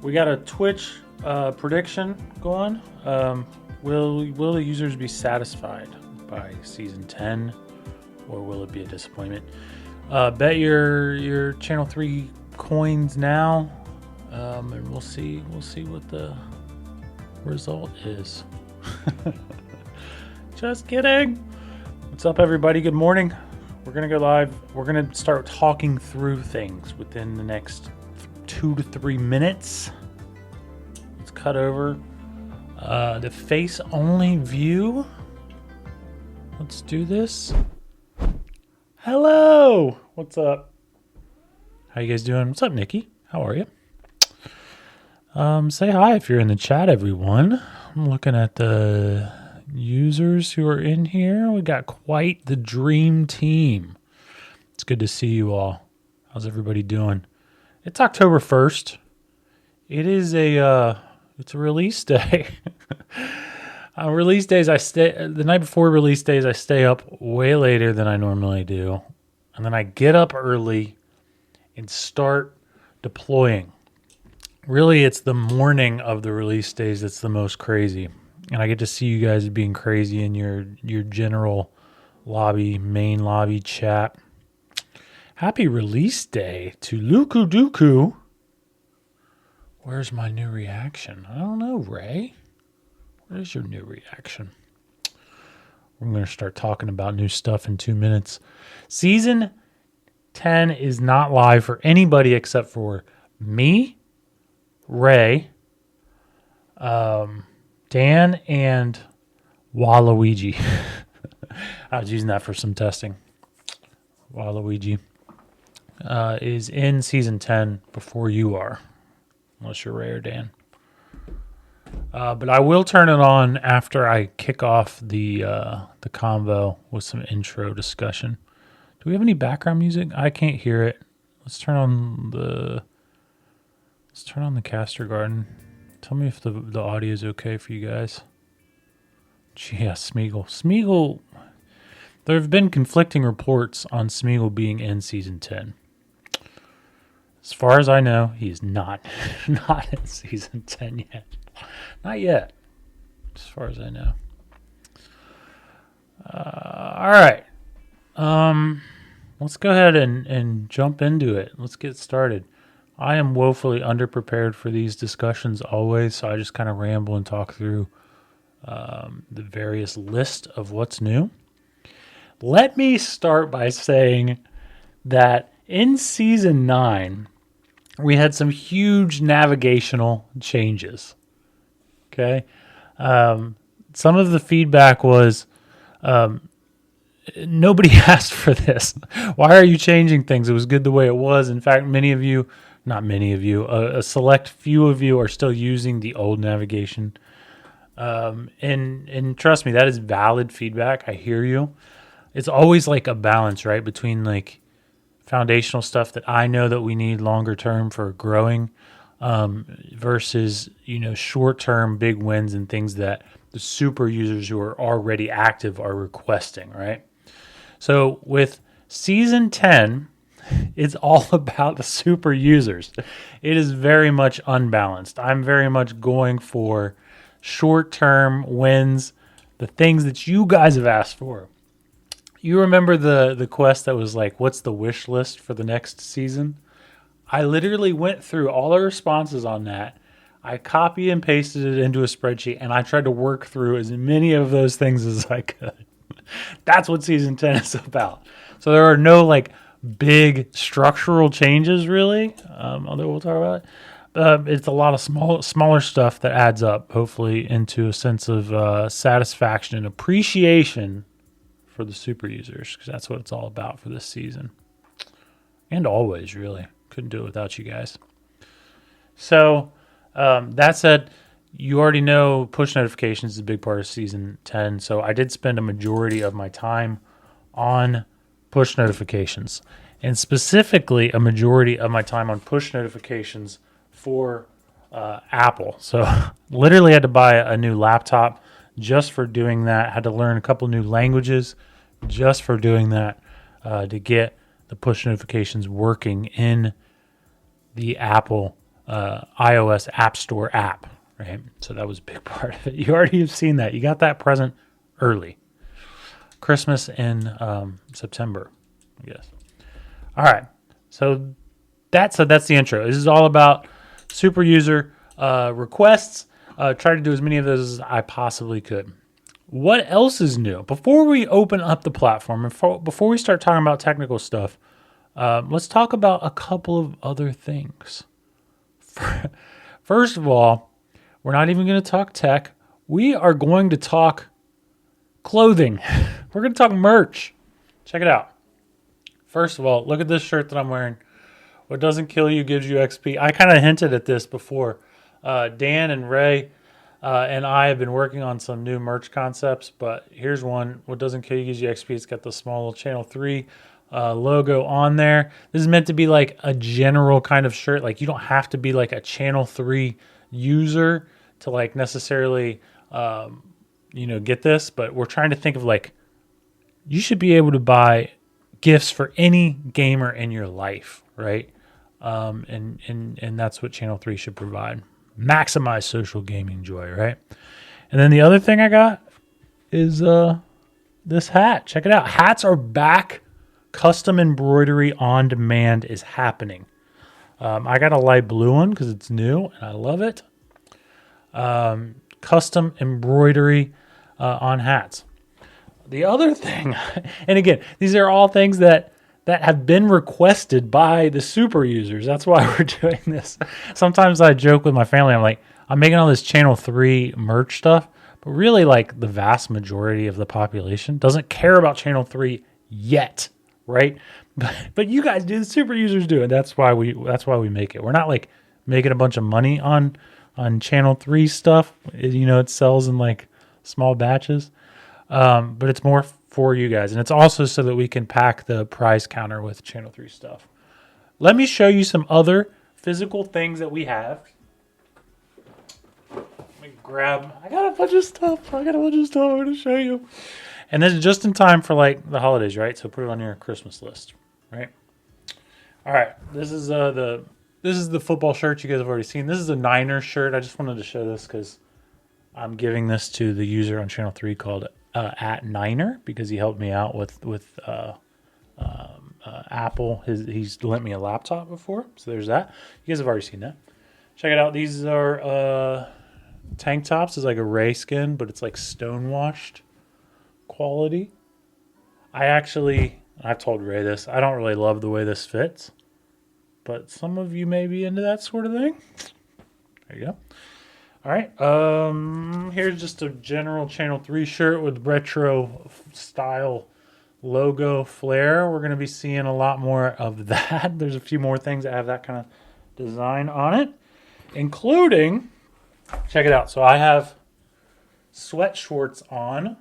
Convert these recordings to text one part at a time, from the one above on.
We got a Twitch prediction going. Will the users be satisfied by season 10, or will it be a disappointment? Bet your channel 3 coins now, and we'll see what the result is. Just kidding. What's up, everybody? Good morning. We're gonna go live. We're gonna start talking through things within the next 2 to 3 minutes. Let's cut over the face only view. Let's do this. Hello. What's up? How you guys doing? What's up, Nikki? How are you? Say hi if you're in the chat, everyone. I'm looking at the users who are in here. We got quite the dream team. It's good to see you all. How's everybody doing? It's October 1st. It is it's a release day. Release days, the night before release days, I stay up way later than I normally do. And then I get up early and start deploying. Really, it's the morning of the release days that's the most crazy. And I get to see you guys being crazy in your general lobby, main lobby chat. Happy release day to Luku Duku. Where's my new reaction? I don't know, Ray. Where's your new reaction? We're going to start talking about new stuff in 2 minutes. Season 10 is not live for anybody except for me, Ray, Dan, and Waluigi. I was using that for some testing. Waluigi is in Season 10 before you are, unless you're Ray or Dan. But I will turn it on after I kick off the convo with some intro discussion. Do we have any background music? I can't hear it. Let's turn on the Caster Garden. Tell me if the audio is okay for you guys. Yeah, Smeagol. There have been conflicting reports on Smeagol being in Season 10. As far as I know, he's not in Season 10 yet. Not yet, as far as I know. All right. Let's go ahead and jump into it. Let's get started. I am woefully underprepared for these discussions always, so I just kind of ramble and talk through the various list of what's new. Let me start by saying that in Season 9, we had some huge navigational changes. Okay. Some of the feedback was, nobody asked for this. Why are you changing things? It was good the way it was. In fact, a select few of you are still using the old navigation. And trust me, that is valid feedback. I hear you. It's always like a balance, right? Between like foundational stuff that I know that we need longer term for growing, versus, short-term big wins and things that the super users who are already active are requesting, right? So with Season 10, it's all about the super users. It is very much unbalanced. I'm very much going for short-term wins, the things that you guys have asked for. You remember the quest that was like, what's the wish list for the next season? I literally went through all the responses on that. I copied and pasted it into a spreadsheet, and I tried to work through as many of those things as I could. That's what Season 10 is about. So there are no like big structural changes really, although we'll talk about it. It's a lot of smaller stuff that adds up, hopefully, into a sense of satisfaction and appreciation for the super users, because that's what it's all about for this season. And always, really. Couldn't do it without you guys. So, that said, you already know push notifications is a big part of Season 10, so I did spend a majority of my time on push notifications, and specifically a majority of my time on push notifications for Apple. So literally had to buy a new laptop just for doing that. Had to learn a couple new languages just for doing that, to get the push notifications working in the Apple iOS App Store app, right? So that was a big part of it. You already have seen that. You got that present early. Christmas in September, I guess. All right. So that's the intro. This is all about super user requests. Try to do as many of those as I possibly could. What else is new? Before we open up the platform and before we start talking about technical stuff, let's talk about a couple of other things. First of all, we're not even going to talk tech. We are going to talk clothing. We're going to talk merch. Check it out. First of all, look at this shirt that I'm wearing. What doesn't kill you gives you XP. I kind of hinted at this before. Dan and Ray and I have been working on some new merch concepts, but here's one. What doesn't kill you gives you XP. It's got the small little Channel 3 logo on there. This is meant to be like a general kind of shirt. Like, you don't have to be like a Channel 3 user to like necessarily get this, but we're trying to think of like, you should be able to buy gifts for any gamer in your life, right? And that's what Channel 3 should provide. Maximize social gaming joy, right? And then the other thing I got is this hat. Check it out. Hats are back. Custom embroidery on demand is happening. I got a light blue one because it's new and I love it. Custom embroidery on hats. The other thing, and again, these are all things that have been requested by the super users. That's why we're doing this. Sometimes I joke with my family. I'm like, I'm making all this Channel 3 merch stuff, but really like the vast majority of the population doesn't care about Channel 3 yet, right? But you guys do, the super users do, and that's why we make it. We're not like making a bunch of money on Channel 3 stuff. It sells in like small batches. But it's more for you guys, and it's also so that we can pack the prize counter with Channel 3 stuff. Let me show you some other physical things that we have. I got a bunch of stuff. I'm going to show you. And this is just in time for like the holidays, right? So put it on your Christmas list, right? All right. This is the football shirt you guys have already seen. This is a Niners shirt. I just wanted to show this because I'm giving this to the user on Channel 3 called at Niner because he helped me out with Apple. He's lent me a laptop before, so there's that. You guys have already seen that. Check it out. These are tank tops. It's like a Ray skin, but it's like stonewashed quality. I've told Ray this. I don't really love the way this fits, but some of you may be into that sort of thing. There you go. All right. Here's just a general Channel 3 shirt with retro style logo flair. We're going to be seeing a lot more of that. There's a few more things that have that kind of design on it, including, check it out. So I have sweat shorts on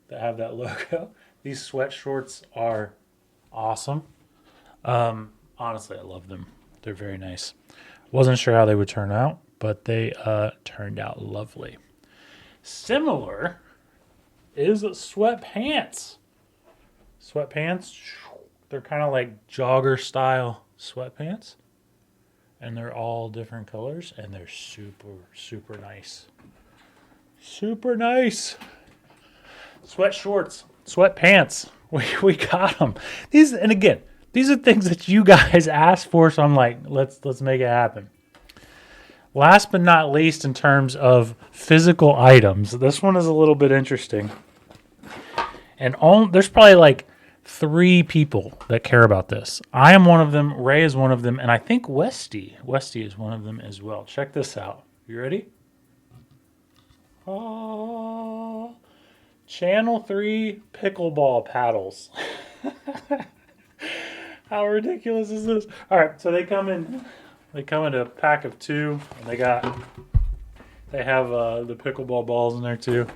that have that logo. These sweat shorts are awesome. Honestly, I love them. They're very nice. Wasn't sure how they would turn out, but they turned out lovely. Similar is sweatpants. Sweatpants, they're kind of like jogger style sweatpants. And they're all different colors, and they're super, super nice. Super nice. Sweat shorts, sweatpants. We got them. These are things that you guys asked for, so I'm like, let's make it happen. Last but not least, in terms of physical items, this one is a little bit interesting. And there's probably like 3 people that care about this. I am one of them. Ray is one of them. And I think Westy is one of them as well. Check this out. You ready? Channel 3 pickleball paddles. How ridiculous is this? All right. So they come in a pack of 2. And they have the pickleball balls in there too.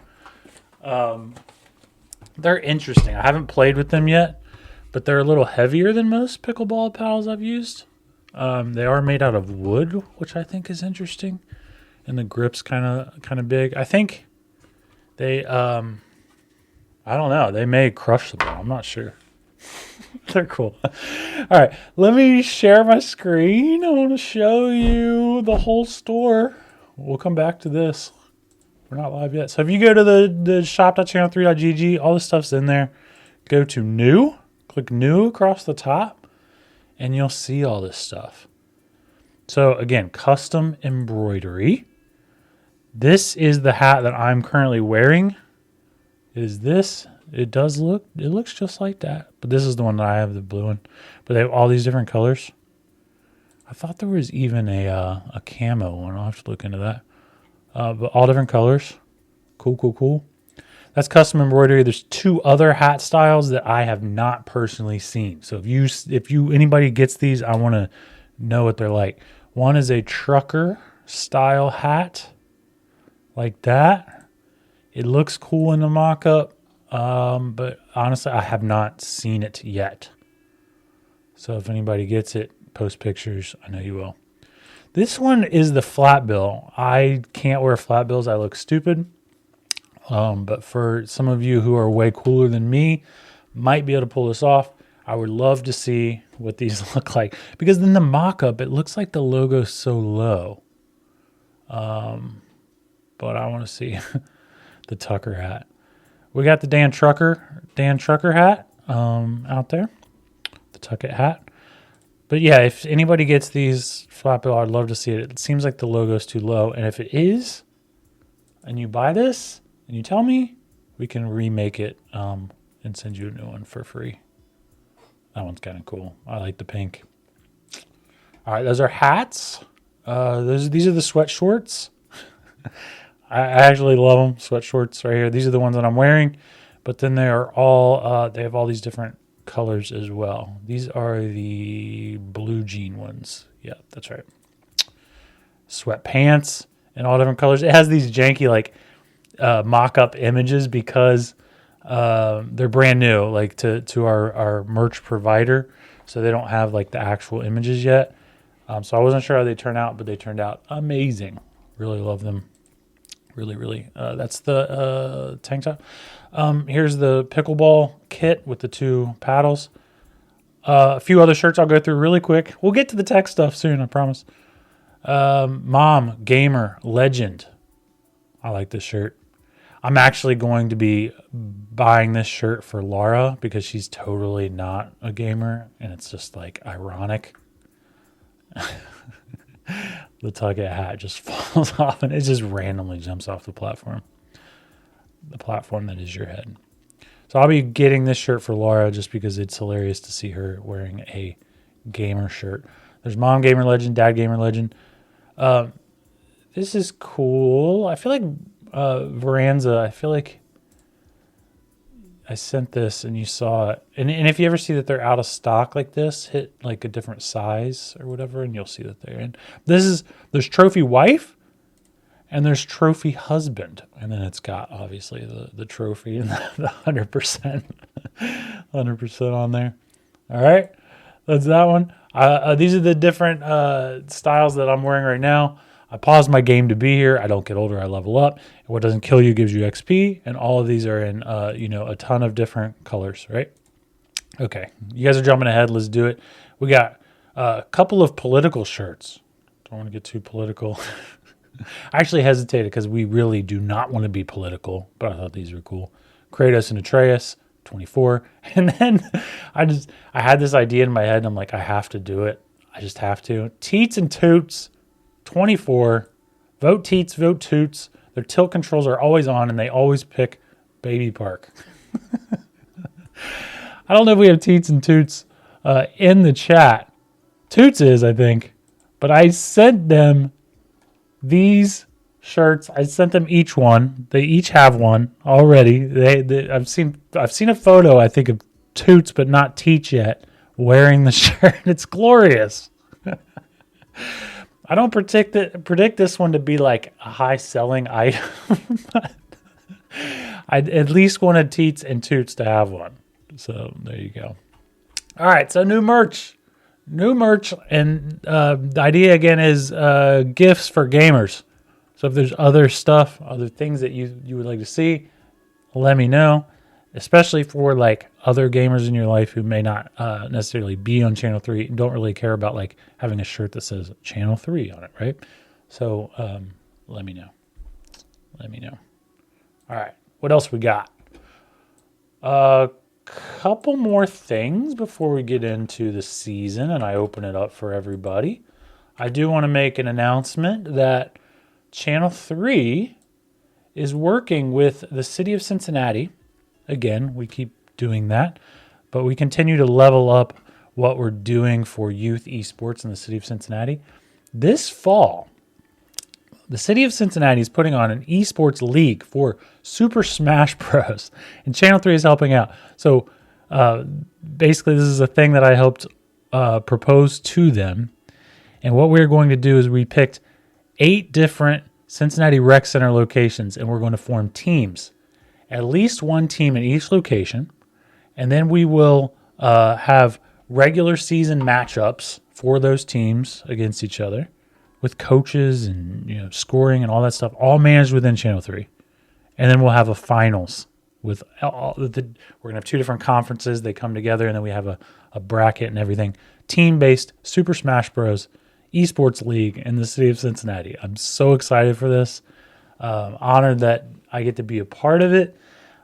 They're interesting. I haven't played with them yet, but they're a little heavier than most pickleball paddles I've used. They are made out of wood, which I think is interesting, and the grip's kind of big. I think they, I don't know. They may crush the ball. I'm not sure. They're cool. All right, let me share my screen. I want to show you the whole store. We'll come back to this. We're not live yet. So if you go to the shop.channel3.gg, all this stuff's in there. Go to new, click new across the top, and you'll see all this stuff. So again, custom embroidery. This is the hat that I'm currently wearing. Is this? It looks just like that. But this is the one that I have, the blue one. But they have all these different colors. I thought there was even a camo one. I'll have to look into that. But all different colors. Cool. That's custom embroidery. There's 2 other hat styles that I have not personally seen. So if anybody gets these, I want to know what they're like. One is a trucker style hat, like that. It looks cool in the mock-up, but honestly, I have not seen it yet. So if anybody gets it, post pictures. I know you will. This one is the flat bill. I can't wear flat bills. I look stupid. But for some of you who are way cooler than me, might be able to pull this off. I would love to see what these look like. Because in the mock-up, it looks like the logo's so low. But I want to see the Tucker hat. We got the Dan Trucker hat out there. The Tuckett hat. But yeah, if anybody gets these flat bill, I'd love to see it. It seems like the logo's too low. And if it is, and you buy this, and you tell me, we can remake it and send you a new one for free. That one's kind of cool. I like the pink. All right, those are hats. These are the sweat shorts. I actually love them. Sweat shorts right here. These are the ones that I'm wearing, but then they are all they have all these different colors as well. These are the blue jean ones. Yeah, that's right. Sweatpants in all different colors. It has these janky like mock-up images because they're brand new, like to our merch provider, so they don't have like the actual images yet. So I wasn't sure how they turn out, but they turned out amazing. Really love them. Really. That's the tank top. Here's the pickleball kit with the 2 paddles. A few other shirts I'll go through really quick. We'll get to the tech stuff soon, I promise. Mom, gamer, legend. I like this shirt. I'm actually going to be buying this shirt for Laura because she's totally not a gamer, and it's just like ironic. The Tucket hat just falls off and it just randomly jumps off the platform that is your head. So I'll be getting this shirt for Laura just because it's hilarious to see her wearing a gamer shirt. There's Mom Gamer Legend, Dad Gamer Legend. This is cool. I feel like Veranza, I feel like I sent this and you saw it. And if you ever see that they're out of stock like this, hit like a different size or whatever, and you'll see that they're in. There's Trophy Wife and there's Trophy Husband. And then it's got obviously the trophy and the 100%, 100% on there. All right. That's that one. These are the different styles that I'm wearing right now. I paused my game to be here. I don't get older. I level up. And what doesn't kill you gives you XP. And all of these are in, a ton of different colors, right? Okay. You guys are jumping ahead. Let's do it. We got a couple of political shirts. Don't want to get too political. I actually hesitated because we really do not want to be political, but I thought these were cool. Kratos and Atreus, 24. And then I had this idea in my head and I'm like, I have to do it. I just have to. Teats and Toots, 24. Vote Teats, vote Toots. Their tilt controls are always on and they always pick Baby Park. I don't know if we have Teats and Toots in the chat. Toots is, I think. But I sent them these shirts. I sent them each one. They each have one already. I've seen a photo, I think, of Toots, but not Teach yet, wearing the shirt. It's glorious. I don't predict this one to be like a high selling item. I at least wanted Teats and Toots to have one. So there you go. All right, so new merch, and the idea again is gifts for gamers. So if there's other stuff, other things that you would like to see, let me know. Especially for like other gamers in your life who may not necessarily be on Channel 3 and don't really care about like having a shirt that says Channel 3 on it, right? So let me know. All right, what else we got? A couple more things before we get into the season and I open it up for everybody. I do want to make an announcement that Channel 3 is working with the city of Cincinnati. Again, we keep doing that, but we continue to level up what we're doing for youth esports in the city of Cincinnati. This fall, the city of Cincinnati is putting on an esports league for Super Smash Bros. And Channel 3 is helping out. So basically, this is a thing that I helped propose to them. And what we're going to do is we picked 8 different Cincinnati Rec Center locations, and we're going to form teams. At least one team in each location, and then we will have regular season matchups for those teams against each other with coaches and scoring and all that stuff, all managed within Channel 3. And then we'll have a finals with we're going to have 2 different conferences. They come together, and then we have a bracket and everything. Team-based Super Smash Bros. Esports League in the city of Cincinnati. I'm so excited for this. Honored that I get to be a part of it.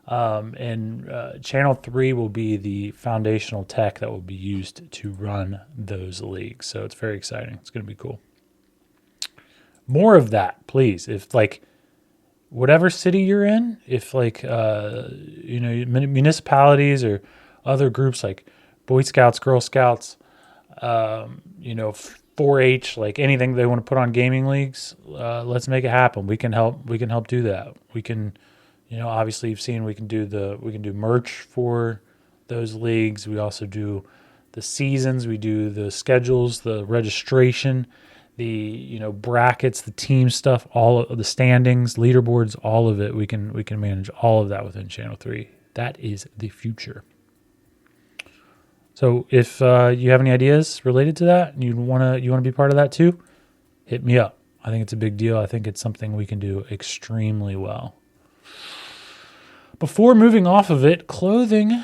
And Channel 3 will be the foundational tech that will be used to run those leagues. So it's very exciting. It's going to be cool. More of that, please. If like whatever city you're in, if like municipalities or other groups like Boy Scouts, Girl Scouts, 4-H, like anything they want to put on gaming leagues, let's make it happen. We can help. We can help do that. We can, obviously you've seen we can do merch for those leagues. We also do the seasons. We do the schedules, the registration, the brackets, the team stuff, all of the standings, leaderboards, all of it. We can manage all of that within Channel 3. That is the future. So if you have any ideas related to that and you want to be part of that too, hit me up. I think it's a big deal. I think it's something we can do extremely well. Before moving off of it, clothing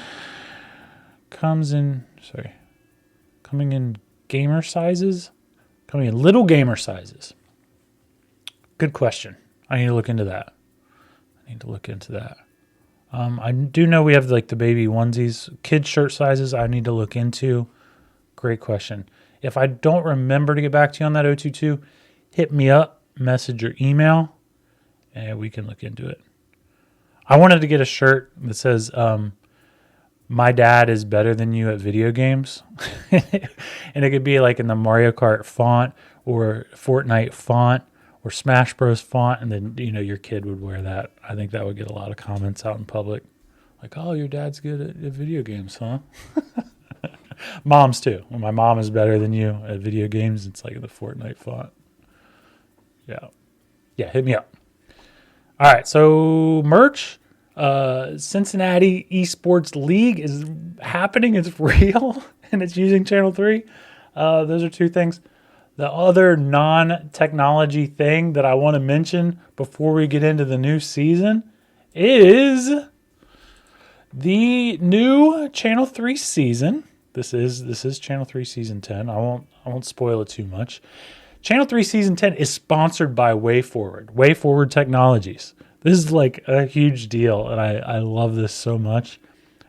coming in gamer sizes, coming in little gamer sizes. Good question. I need to look into that. I do know we have like the baby onesies, kids shirt sizes I need to look into. Great question. If I don't remember to get back to you on that 022, hit me up, message or email, and we can look into it. I wanted to get a shirt that says, my dad is better than you at video games. And it could be like in the Mario Kart font or Fortnite font or Smash Bros font, and then your kid would wear that. I think that would get a lot of comments out in public, like, "Oh, your dad's good at video games, huh?" Moms too. When my mom is better than you at video games, it's like the Fortnite font. Yeah, hit me up. All right, so merch. Cincinnati Esports League is happening. It's real, and it's using Channel 3. Those are two things. The other non-technology thing that I want to mention before we get into the new season is the new Channel 3 season. This is Channel 3 season 10. I won't spoil it too much. Channel 3 season 10 is sponsored by WayForward Technologies. This is like a huge deal, and I love this so much.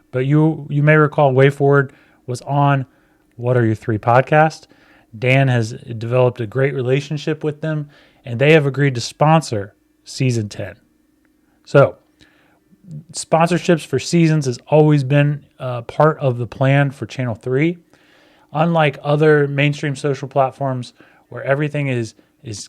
But you may recall WayForward was on What Are Your Three podcast. Dan has developed a great relationship with them, and they have agreed to sponsor season 10. So sponsorships for seasons has always been part of the plan for Channel 3. Unlike other mainstream social platforms where everything is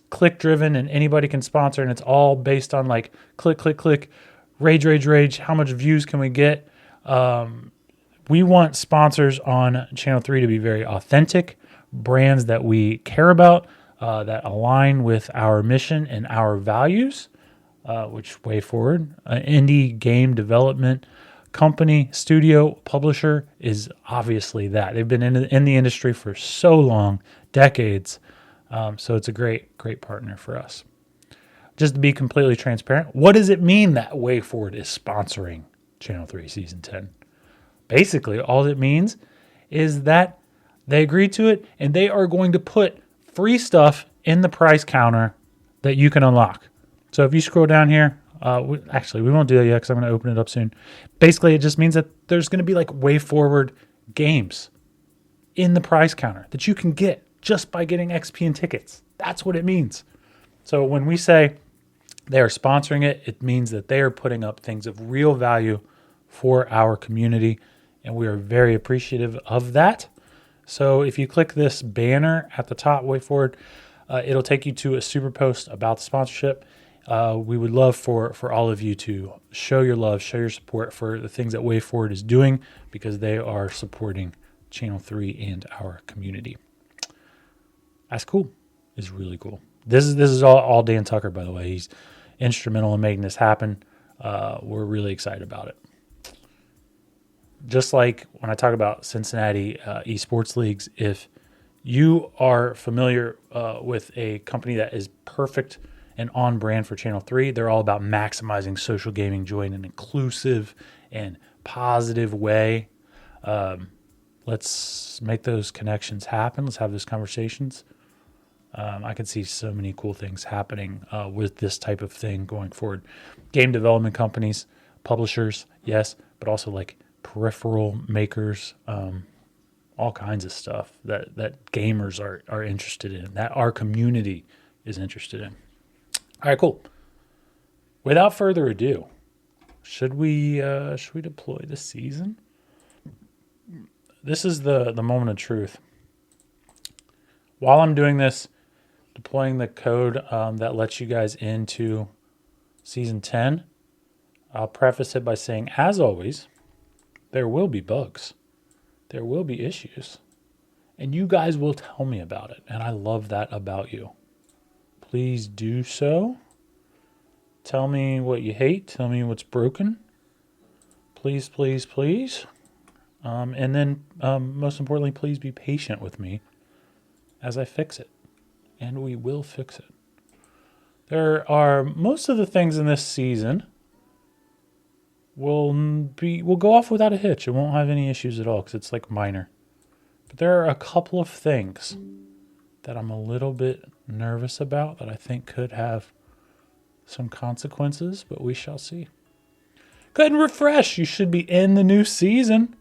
click driven and anybody can sponsor and it's all based on like click, rage, how much views can we get? We want sponsors on Channel 3 to be very authentic, brands that we care about, that align with our mission and our values, which WayForward, an indie game development company, studio, publisher is obviously that. They've been in the industry for so long, decades. So it's a great partner for us. Just to be completely transparent, what does it mean that WayForward is sponsoring Channel 3 Season 10? Basically, all it means is that they agreed to it, and they are going to put free stuff in the price counter that you can unlock. So if you scroll down here, we won't do that yet because I'm going to open it up soon. Basically, it just means that there's going to be like WayForward games in the price counter that you can get just by getting XP and tickets. That's what it means. So when we say they are sponsoring it, it means that they are putting up things of real value for our community, and we are very appreciative of that. So if you click this banner at the top, WayForward, it'll take you to a super post about the sponsorship. We would love for all of you to show your love, show your support for the things that WayForward is doing, because they are supporting Channel 3 and our community. That's cool. It's really cool. This is all Dan Tucker, by the way. He's instrumental in making this happen. We're really excited about it. Just like when I talk about Cincinnati esports leagues, if you are familiar with a company that is perfect and on brand for Channel 3, they're all about maximizing social gaming joy in an inclusive and positive way. Let's make those connections happen. Let's have those conversations. I can see so many cool things happening with this type of thing going forward. Game development companies, publishers, yes, but also like peripheral makers, all kinds of stuff that gamers are interested in, that our community is interested in. All right, cool. Without further ado, should we deploy the season? This is the moment of truth. while I'm doing this, deploying the code that lets you guys into Season 10, I'll preface it by saying, as always, there will be bugs. There will be issues. And you guys will tell me about it. And I love that about you. Please do so. Tell me what you hate. Tell me what's broken. Please, please, please. And then, most importantly, please be patient with me as I fix it. And we will fix it. There are most of the things in this season will go off without a hitch. It won't have any issues at all because it's like minor. But there are a couple of things that I'm a little bit nervous about that I think could have some consequences, but we shall see. Go ahead and refresh. You should be in the new season.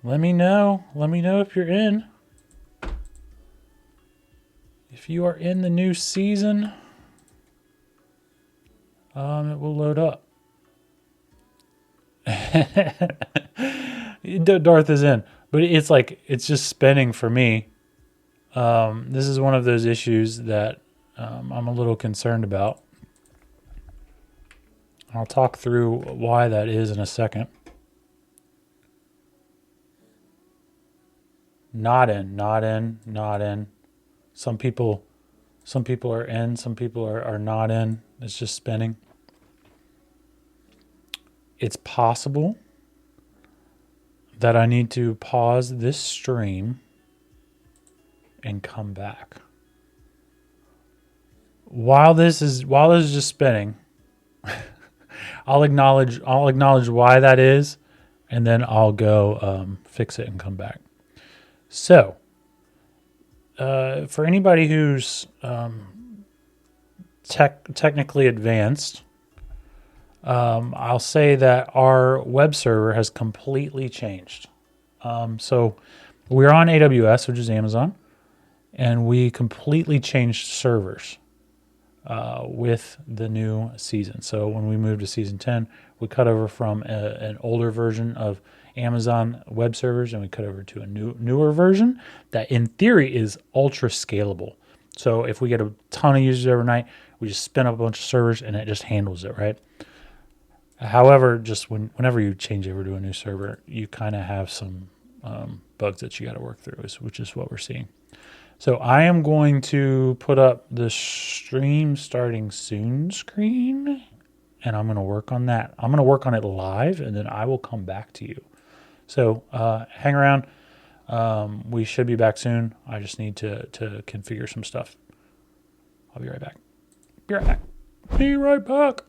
Let me know. Let me know if you're in. If you are in the new season, it will load up. Darth is in, but it's just spinning for me. This is one of those issues that I'm a little concerned about. I'll talk through why that is in a second. Not in, not in, not in. Some people are in, some people are not in. It's just spinning. It's possible that I need to pause this stream and come back. While this is just spinning, I'll acknowledge why that is, and then I'll go fix it and come back. So, for anybody who's technically advanced, I'll say that our web server has completely changed. So we're on AWS, which is Amazon, and we completely changed servers with the new season. So when we moved to Season 10, we cut over from an older version of Amazon web servers, and we cut over to a newer version that in theory is ultra scalable. So if we get a ton of users overnight, we just spin up a bunch of servers and it just handles it, right? However, just whenever you change over to a new server, you kind of have some bugs that you got to work through, which is what we're seeing. So I am going to put up the stream starting soon screen, and I'm going to work on that. I'm going to work on it live, and then I will come back to you. So hang around. We should be back soon. I just need to configure some stuff. I'll be right back. Be right back. Be right back.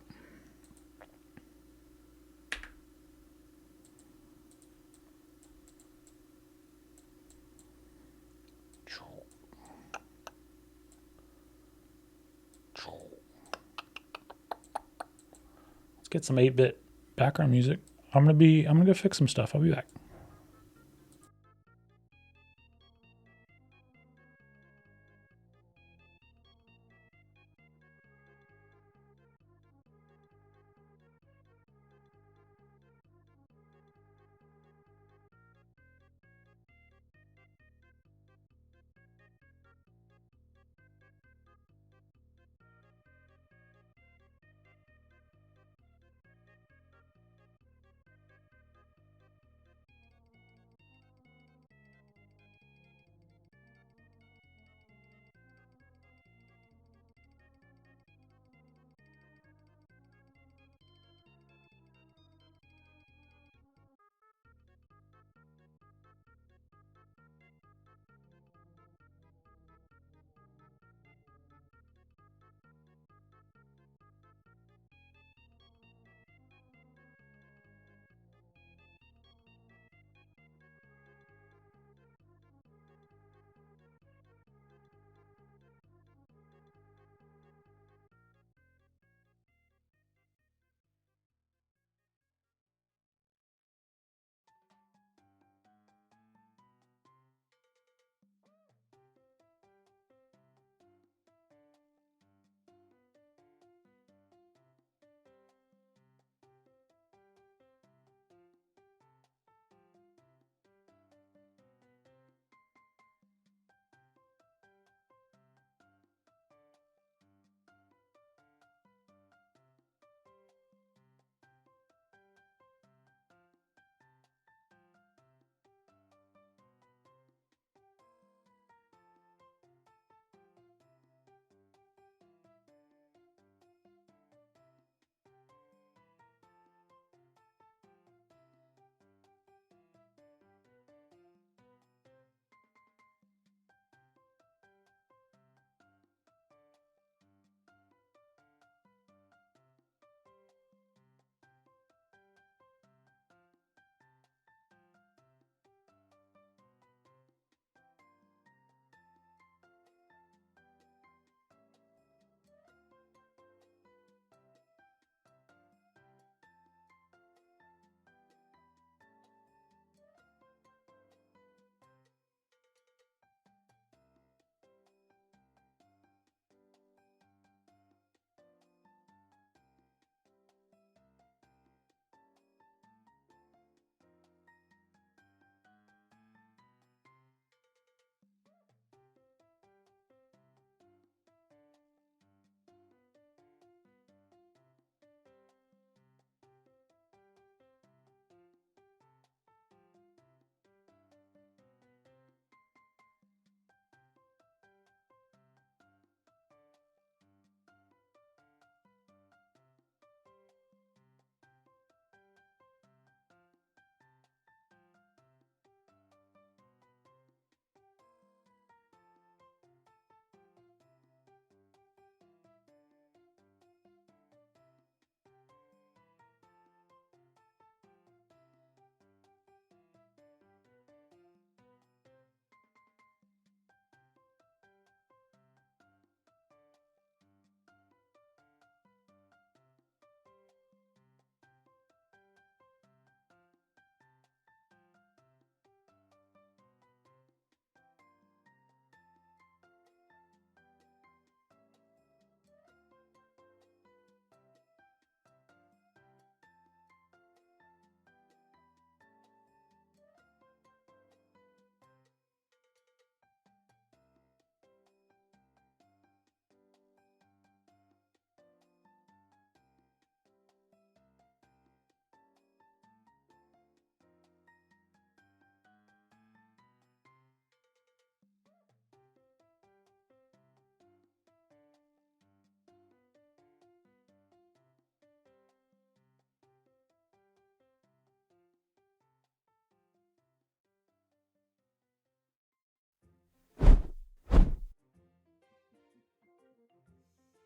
Let's get some 8-bit background music. I'm gonna go fix some stuff. I'll be back.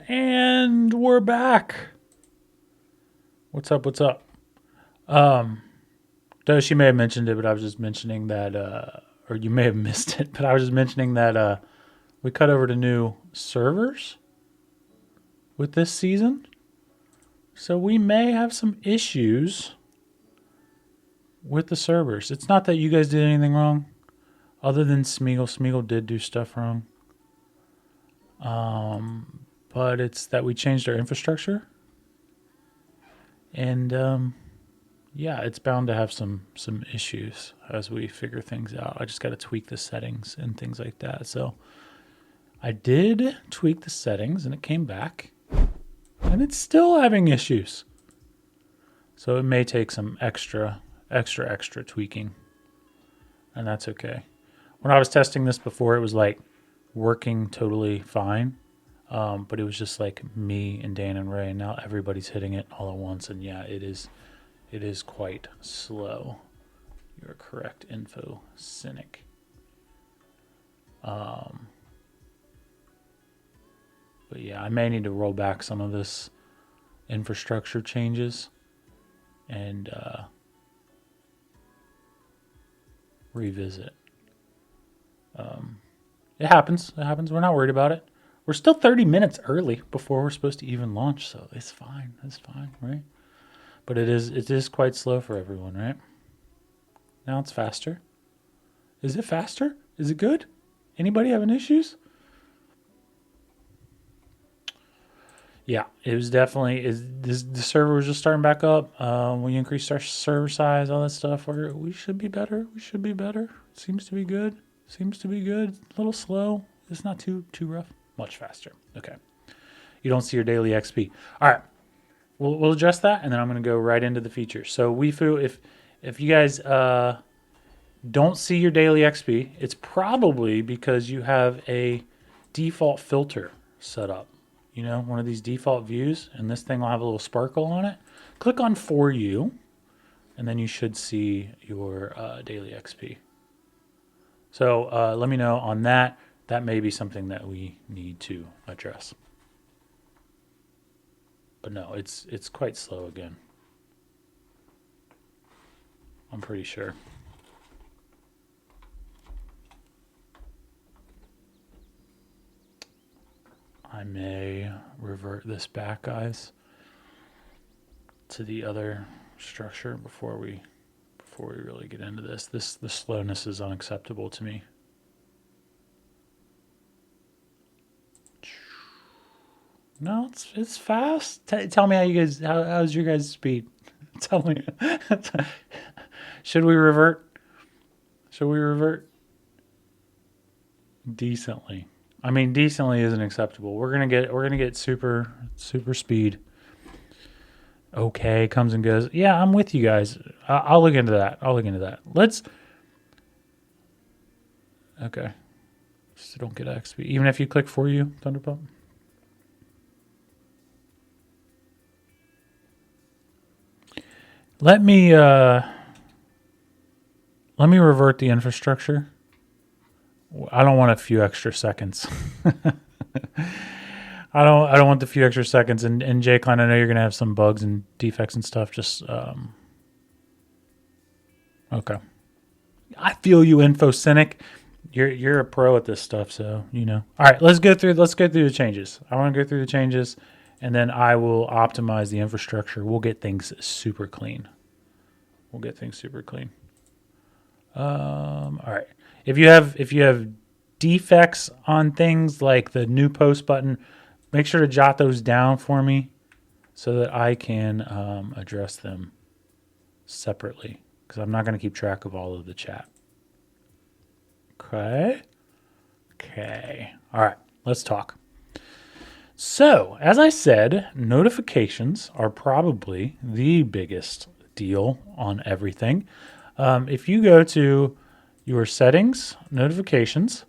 And we're back. What's up? What's up? Though she may have mentioned it, but I was just mentioning that, or you may have missed it, but I was just mentioning that we cut over to new servers with this season. So we may have some issues with the servers. It's not that you guys did anything wrong, other than Smeagol. Smeagol did do stuff wrong. But it's that we changed our infrastructure. And yeah, it's bound to have some issues as we figure things out. I just got to tweak the settings and things like that. So I did tweak the settings and it came back. And it's still having issues. So it may take some extra tweaking. And that's okay. When I was testing this before, it was like working totally fine. But it was just like me and Dan and Ray, and now everybody's hitting it all at once. And yeah, it is quite slow. You're correct, Info Cynic. But yeah, I may need to roll back some of this infrastructure changes and revisit. It happens. We're not worried about it. We're still 30 minutes early before we're supposed to even launch, so it's fine. It's fine, right? But it is quite slow for everyone, right? Now it's faster. Is it faster? Is it good? Anybody having issues? Yeah, it was definitely. The server was just starting back up. We increased our server size, all that stuff. We should be better. Seems to be good. A little slow. It's not too rough. Much faster. Okay. You don't see your daily XP. All right. We'll address that, and then I'm going to go right into the features. So Weifu, if you guys don't see your daily XP, it's probably because you have a default filter set up. You know, one of these default views, and this thing will have a little sparkle on it. Click on For You, and then you should see your daily XP. So let me know on that. That may be something that we need to address. But no, it's quite slow again. I'm pretty sure. I may revert this back, guys, to the other structure before we really get into this. The slowness is unacceptable to me. No, it's fast. Tell me how's your guys' speed? Tell me. Should we revert? Decently. I mean, decently isn't acceptable. We're gonna get super speed. Okay, comes and goes. Yeah, I'm with you guys. I'll look into that. Let's. Okay. Still don't get XP. Even if you click For You, Thunderpump. Let me revert the infrastructure. I don't want a few extra seconds. I don't want the few extra seconds. And Jay Klein, I know you're gonna have some bugs and defects and stuff. Just okay. I feel you, Info Cynic. You're a pro at this stuff, so you know. All right, let's go through the changes. I want to go through the changes, and then I will optimize the infrastructure. We'll get things super clean. All right. If you have defects on things like the new post button, make sure to jot those down for me so that I can address them separately, because I'm not going to keep track of all of the chat. Okay. All right. Let's talk. So, as I said, notifications are probably the biggest deal on everything. If you go to your settings, notifications,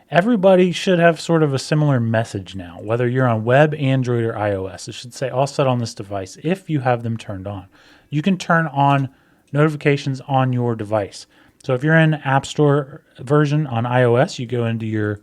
everybody should have sort of a similar message now, whether you're on web, Android, or iOS. It should say all set on this device if you have them turned on. You can turn on notifications on your device. So if you're in App Store version on iOS, you go into your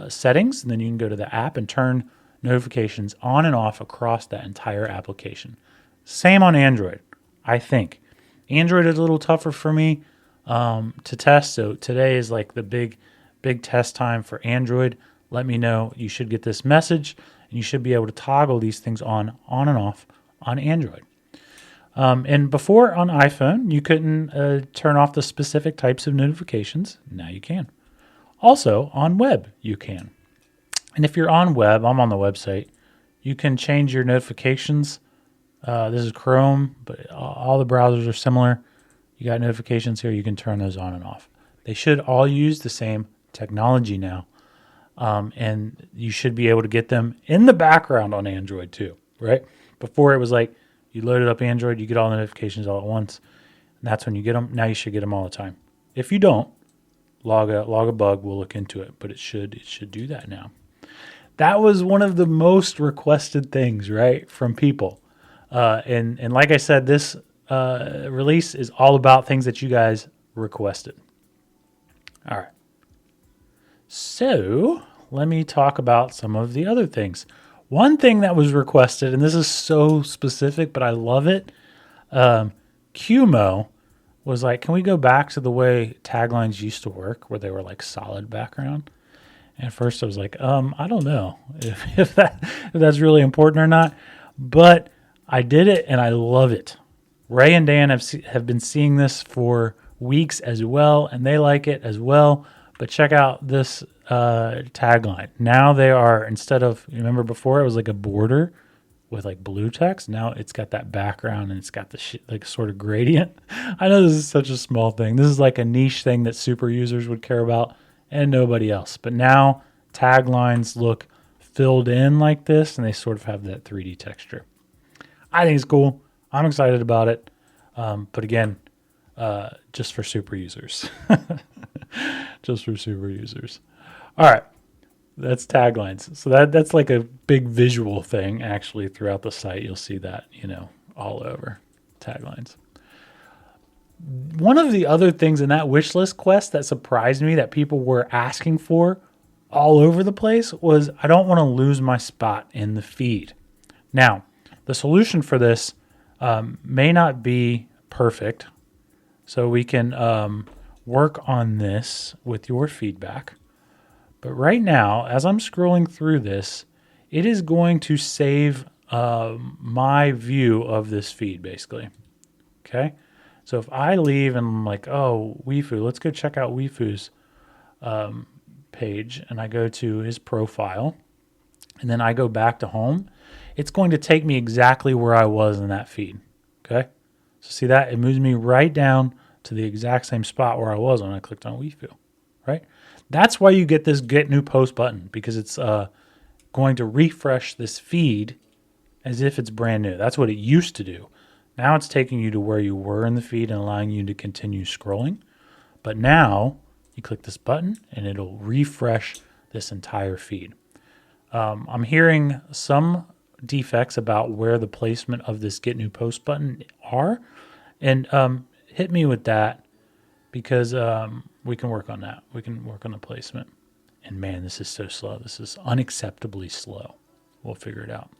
settings, and then you can go to the app and turn notifications on and off across that entire application. Same on Android, I think. Android is a little tougher for me to test, so today is like the big test time for Android. Let me know. You should get this message, and you should be able to toggle these things on and off on Android. And before on iPhone, you couldn't turn off the specific types of notifications. Now you can. Also, on web, you can. And if you're on web, I'm on the website, you can change your notifications. This is Chrome, but all the browsers are similar. You got notifications here. You can turn those on and off. They should all use the same technology now. And you should be able to get them in the background on Android too, right? Before it was like you loaded up Android, you get all the notifications all at once. And that's when you get them. Now you should get them all the time. If you don't, log a bug. We'll look into it, but it should do that now. That was one of the most requested things, right, from people. And like I said, this release is all about things that you guys requested. All right. So let me talk about some of the other things. One thing that was requested, and this is so specific, but I love it. QMO was like, can we go back to the way taglines used to work, where they were like solid background? And at first I was like, I don't know if that's really important or not, but I did it and I love it. Ray and Dan have been seeing this for weeks as well, and they like it as well. But check out this tagline. Now they are, instead of, remember before it was like a border with like blue text. Now it's got that background and it's got the like sort of gradient. I know this is such a small thing. This is like a niche thing that super users would care about and nobody else. But now taglines look filled in like this and they sort of have that 3D texture. I think it's cool. I'm excited about it. But again, just for super users. Just for super users. All right. That's taglines. So that's like a big visual thing actually throughout the site. You'll see that, all over taglines. One of the other things in that wish list quest that surprised me that people were asking for all over the place was, I don't want to lose my spot in the feed. Now, the solution for this may not be perfect. So we can work on this with your feedback. But right now, as I'm scrolling through this, it is going to save my view of this feed, basically. Okay? So if I leave and I'm like, oh, Weifu, let's go check out Weifu's page, and I go to his profile, and then I go back to home, it's going to take me exactly where I was in that feed. Okay? So see that? It moves me right down to the exact same spot where I was when I clicked on Weifu, right? That's why you get this Get New Post button, because it's going to refresh this feed as if it's brand new. That's what it used to do. Now it's taking you to where you were in the feed and allowing you to continue scrolling. But now you click this button and it'll refresh this entire feed. I'm hearing some defects about where the placement of this Get New Post button are. And hit me with that, because we can work on that. We can work on the placement. And man, this is so slow. This is unacceptably slow. We'll figure it out.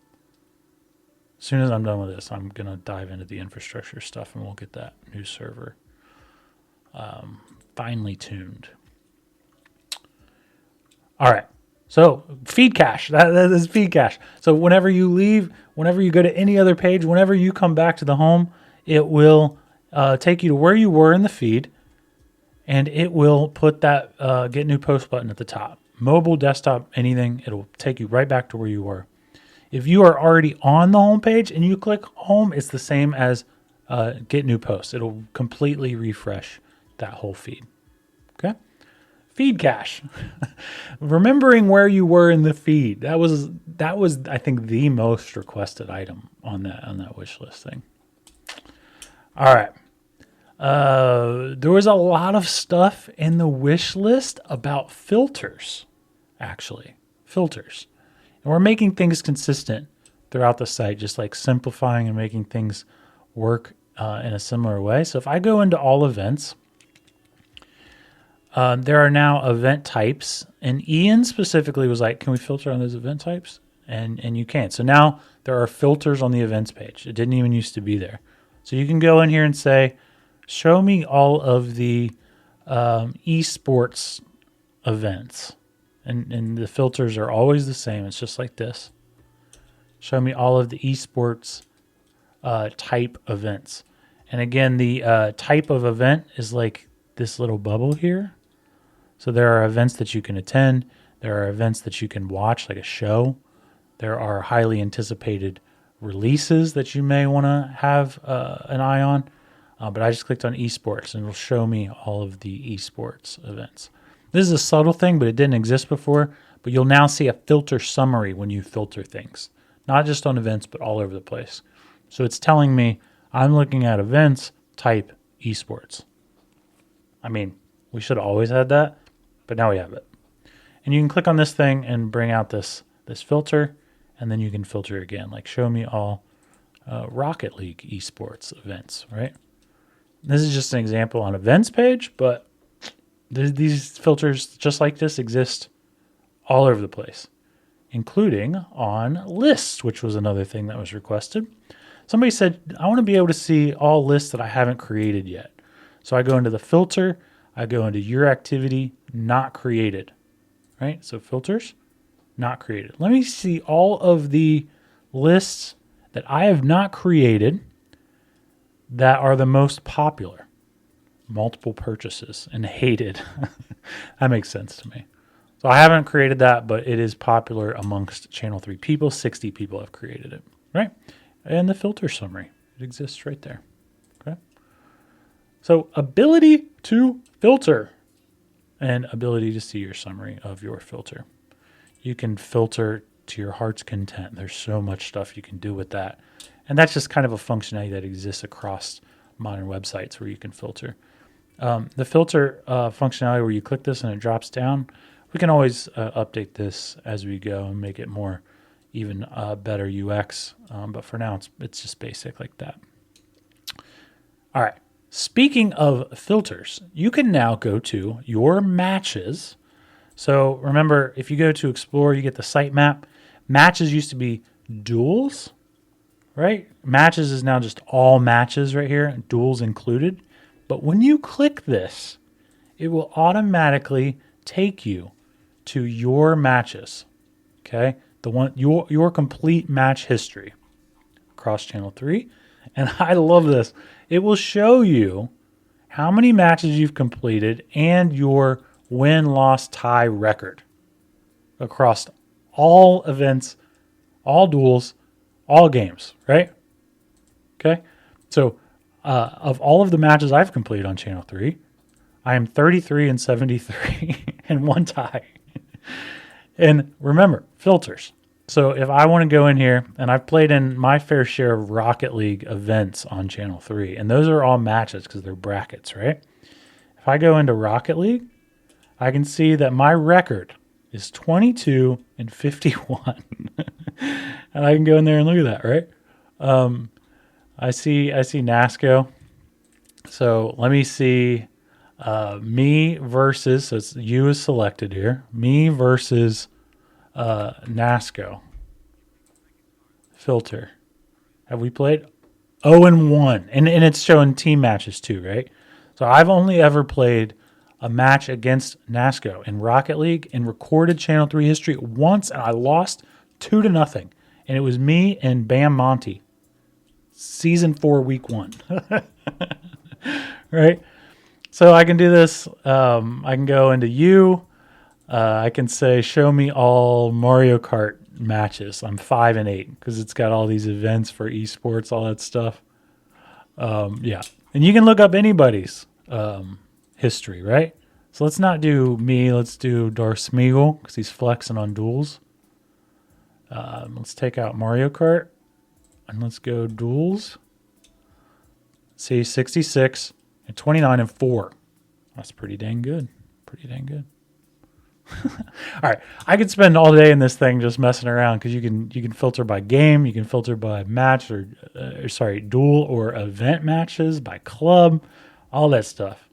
As soon as I'm done with this, I'm going to dive into the infrastructure stuff and we'll get that new server finely tuned. All right. So feed cache, that is feed cache. So whenever you leave, whenever you go to any other page, whenever you come back to the home, it will take you to where you were in the feed, and it will put that Get New Post button at the top. Mobile, desktop, anything, it'll take you right back to where you were. If you are already on the home page and you click home, it's the same as Get New Post. It'll completely refresh that whole feed. Okay? Feed cache. Remembering where you were in the feed. That was I think the most requested item on that wish list thing. All right. There was a lot of stuff in the wish list about filters, actually. Filters. And we're making things consistent throughout the site, just like simplifying and making things work in a similar way. So if I go into all events, there are now event types. And Ian specifically was like, can we filter on those event types? and you can't. So now there are filters on the events page. It didn't even used to be there. So you can go in here and say, show me all of the esports events. And the filters are always the same. It's just like this. Show me all of the esports type events. And again, the type of event is like this little bubble here. So there are events that you can attend. There are events that you can watch, like a show. There are highly anticipated releases that you may want to have an eye on. But I just clicked on esports and it'll show me all of the esports events. This is a subtle thing, but it didn't exist before. But you'll now see a filter summary when you filter things. Not just on events, but all over the place. So it's telling me I'm looking at events type esports. I mean, we should have always had that, but now we have it. And you can click on this thing and bring out this filter, and then you can filter again, like show me all Rocket League esports events, right? This is just an example on events page, but these filters just like this exist all over the place, including on lists, which was another thing that was requested. Somebody said, I want to be able to see all lists that I haven't created yet. So I go into the filter, I go into your activity, not created, right? So filters, not created. Let me see all of the lists that I have not created that are the most popular. Multiple purchases and hated. That makes sense to me. So I haven't created that, but it is popular amongst Channel 3 people. 60 people have created it, right? And the filter summary, it exists right there, okay? So ability to filter and ability to see your summary of your filter. You can filter to your heart's content. There's so much stuff you can do with that. And that's just kind of a functionality that exists across modern websites where you can filter. The filter functionality where you click this and it drops down, we can always update this as we go and make it more even better UX. But for now, it's just basic like that. All right. Speaking of filters, you can now go to your matches. So remember, if you go to Explore, you get the sitemap. Matches used to be duels, right? Matches is now just all matches right here, duels included. But when you click this, it will automatically take you to your matches, okay? The one your complete match history across Channel 3. And I love this. It will show you how many matches you've completed and your win-loss tie record across all events, all duels, all games, right? Okay? So of all of the matches I've completed on Channel 3, I am 33-73 and one tie. And remember, filters. So if I want to go in here, and I've played in my fair share of Rocket League events on Channel 3, and those are all matches because they're brackets, right? If I go into Rocket League, I can see that my record is 22-51. And I can go in there and look at that, right? I see NASCO. So let me see me versus, so it's you is selected here, me versus NASCO. Filter. Have we played? 0-1. And it's showing team matches too, right? So I've only ever played a match against NASCO in Rocket League in recorded Channel 3 history once, and I lost 2-0. And it was me and Bam Monty. Season 4, week 1. Right? So I can do this. I can go into you. I can say, show me all Mario Kart matches. I'm 5-8 because it's got all these events for esports, all that stuff. Yeah. And you can look up anybody's history, right? So let's not do me. Let's do Darth Smeagol because he's flexing on duels. Let's take out Mario Kart and let's go duels. See, 66 and 29-4. That's pretty dang good. Pretty dang good. All right, I could spend all day in this thing just messing around because you can filter by game, you can filter by match or duel or event matches, by club, all that stuff.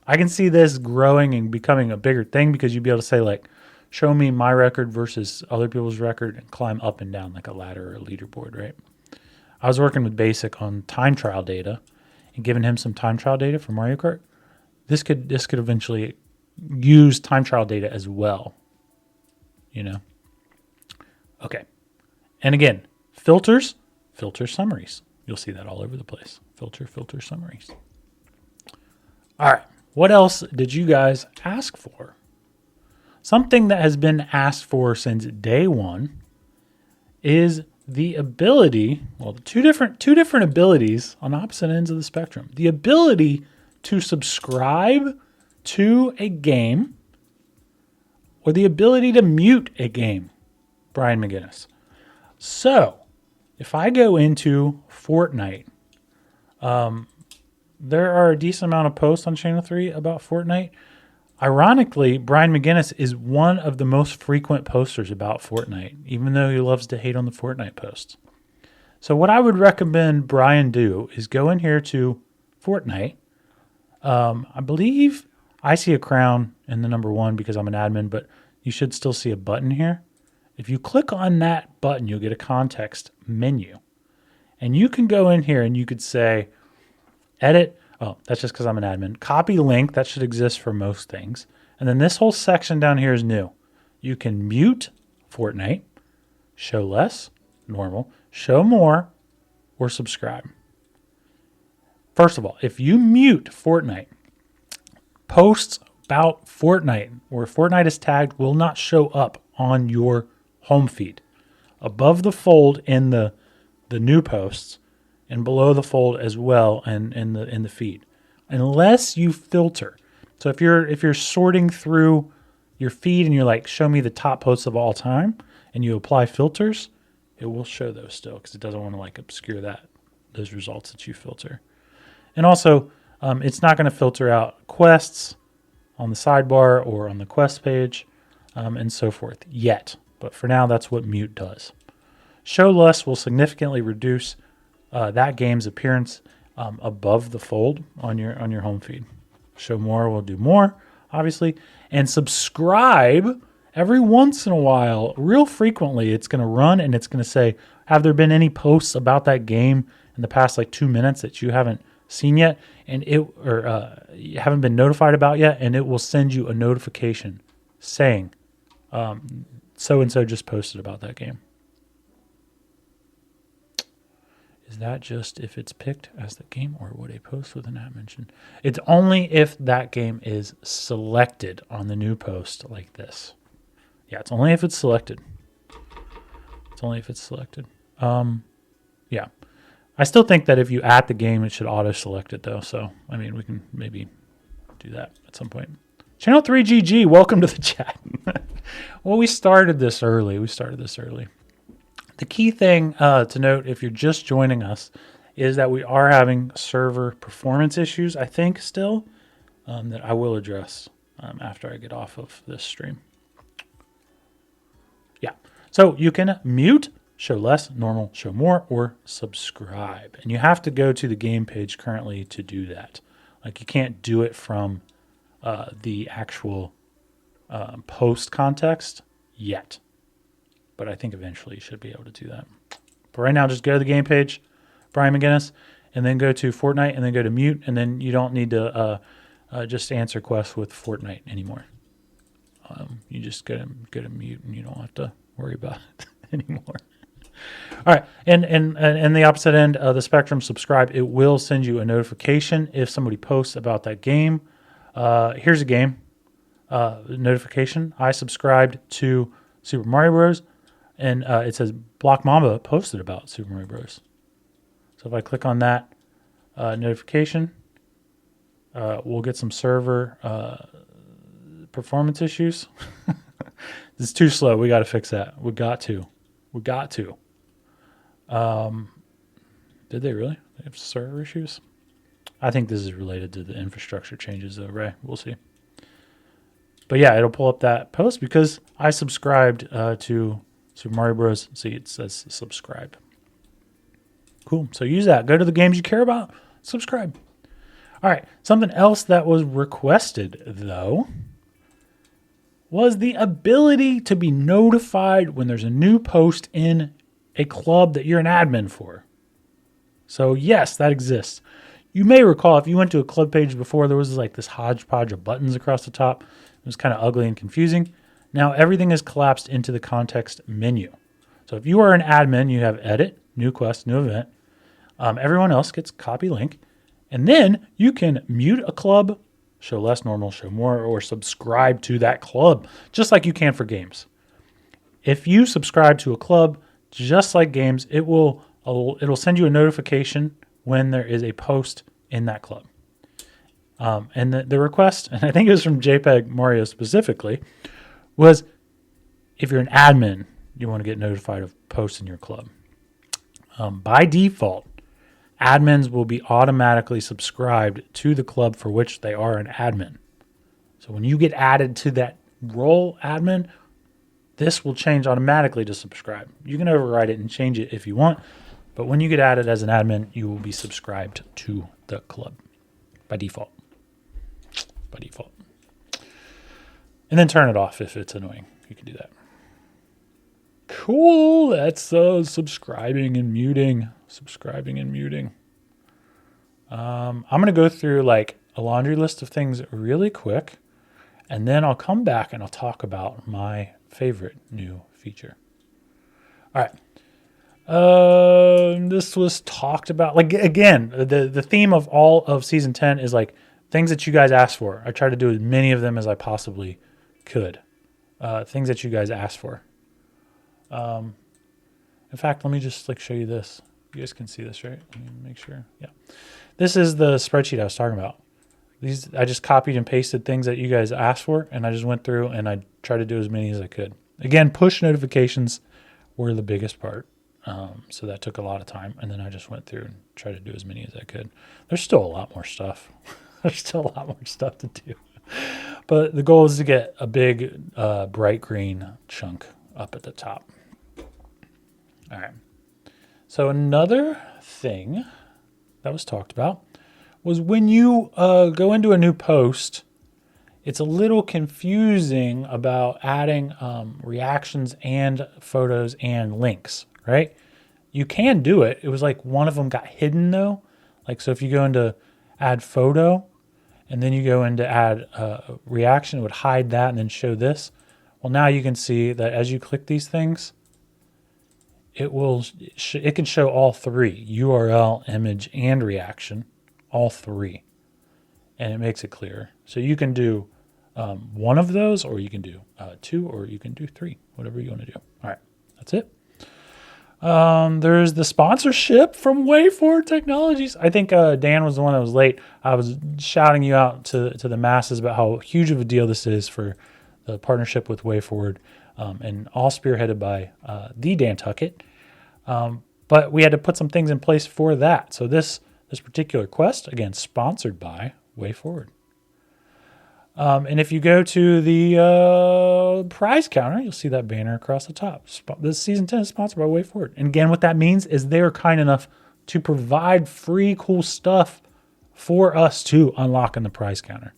I can see this growing and becoming a bigger thing because you'd be able to say like, show me my record versus other people's record and climb up and down like a ladder or a leaderboard, right? I was working with Basic on time trial data and giving him some time trial data for Mario Kart. This could eventually use time trial data as well, you know? Okay. And again, filter summaries. You'll see that all over the place. Filter summaries. All right. What else did you guys ask for? Something that has been asked for since day one is the ability, well, two different abilities on opposite ends of the spectrum. The ability to subscribe to a game or the ability to mute a game. Brian McGinnis. So, if I go into Fortnite, there are a decent amount of posts on Channel 3 about Fortnite. Ironically, Brian McGinnis is one of the most frequent posters about Fortnite, even though he loves to hate on the Fortnite posts. So what I would recommend Brian do is go in here to Fortnite. I believe I see a crown in the number 1 because I'm an admin, but you should still see a button here. If you click on that button, you'll get a context menu. And you can go in here and you could say, edit. Oh, that's just because I'm an admin. Copy link. That should exist for most things. And then this whole section down here is new. You can mute Fortnite, show less, normal, show more, or subscribe. First of all, if you mute Fortnite, posts about Fortnite where Fortnite is tagged will not show up on your home feed. Above the fold in the new posts, and below the fold as well, and in the feed, unless you filter. So if you're sorting through your feed and you're like, show me the top posts of all time, and you apply filters, it will show those still because it doesn't want to like obscure those results that you filter. And also, it's not going to filter out quests on the sidebar or on the quest page, and so forth yet. But for now, that's what mute does. Show less will significantly reduce that game's appearance above the fold on your home feed. Show more will do more, obviously. And subscribe every once in a while, real frequently, it's going to run and it's going to say, have there been any posts about that game in the past like 2 minutes that you haven't seen yet and you haven't been notified about yet? And it will send you a notification saying so-and-so just posted about that game. Is that just if it's picked as the game or would a post with an at mention? It's only if that game is selected on the new post like this. Yeah, it's only if it's selected. It's only if it's selected. Yeah. I still think that if you at the game, it should auto-select it though. So, I mean, we can maybe do that at some point. Channel 3 GG, welcome to the chat. Well, we started this early. The key thing to note if you're just joining us is that we are having server performance issues, I think, still, that I will address after I get off of this stream. Yeah. So you can mute, show less, normal, show more, or subscribe. And you have to go to the game page currently to do that. Like you can't do it from the actual post context yet. But I think eventually you should be able to do that. But right now, just go to the game page, Brian McGinnis, and then go to Fortnite, and then go to mute, and then you don't need to just answer quests with Fortnite anymore. You just go to mute, and you don't have to worry about it anymore. All right, and the opposite end of the spectrum, subscribe. It will send you a notification if somebody posts about that game. Here's a game notification. I subscribed to Super Mario Bros. And it says Block Mamba posted about Super Mario Bros. So if I click on that notification, we'll get some server performance issues. This is too slow. We got to fix that. We got to. Did they really? They have server issues? I think this is related to the infrastructure changes, though, Ray. We'll see. But yeah, it'll pull up that post because I subscribed to Super Mario Bros. See, it says subscribe. Cool. So use that. Go to the games you care about. Subscribe. All right. Something else that was requested, though, was the ability to be notified when there's a new post in a club that you're an admin for. So yes, that exists. You may recall if you went to a club page before, there was like this hodgepodge of buttons across the top. It was kind of ugly and confusing. Now everything is collapsed into the context menu. So if you are an admin, you have edit, new quest, new event. Everyone else gets copy link. And then you can mute a club, show less normal, show more, or subscribe to that club, just like you can for games. If you subscribe to a club, just like games, it'll send you a notification when there is a post in that club. And the request, and I think it was from JPEG Mario specifically, was if you're an admin, you want to get notified of posts in your club. By default, admins will be automatically subscribed to the club for which they are an admin. So when you get added to that role, admin, this will change automatically to subscribe. You can override it and change it if you want, but when you get added as an admin, you will be subscribed to the club by default. By default. And then turn it off if it's annoying. You can do that. Cool. That's subscribing and muting. Subscribing and muting. I'm going to go through like a laundry list of things really quick, and then I'll come back and I'll talk about my favorite new feature. All right. This was talked about, like, again, the theme of all of season 10 is like things that you guys asked for. I tried to do as many of them as I possibly could. Things that you guys asked for. In fact, let me just like show you this. You guys can see this, right? Let me make sure. Yeah. This is the spreadsheet I was talking about. I just copied and pasted things that you guys asked for, and I just went through and I tried to do as many as I could. Again, push notifications were the biggest part. So that took a lot of time, and then I just went through and tried to do as many as I could. There's still a lot more stuff. There's still a lot more stuff to do. But the goal is to get a big bright green chunk up at the top. All right. So another thing that was talked about was when you go into a new post, it's a little confusing about adding reactions and photos and links, right? You can do it. It was like one of them got hidden though. Like, so if you go into add photo and then you go into add reaction, it would hide that and then show this. Well, now you can see that as you click these things, it can show all three, URL, image, and reaction, all three. And it makes it clearer. So you can do one of those, or you can do two, or you can do three, whatever you want to do. All right, that's it. There's the sponsorship from WayForward Technologies. I think Dan was the one that was late. I was shouting you out to the masses about how huge of a deal this is for the partnership with WayForward, and all spearheaded by the Dan Tuckett. But we had to put some things in place for that. So this particular quest, again, sponsored by WayForward. And if you go to the prize counter, you'll see that banner across the top. This season 10 is sponsored by WayForward. And again, what that means is they're kind enough to provide free, cool stuff for us to unlock in the prize counter.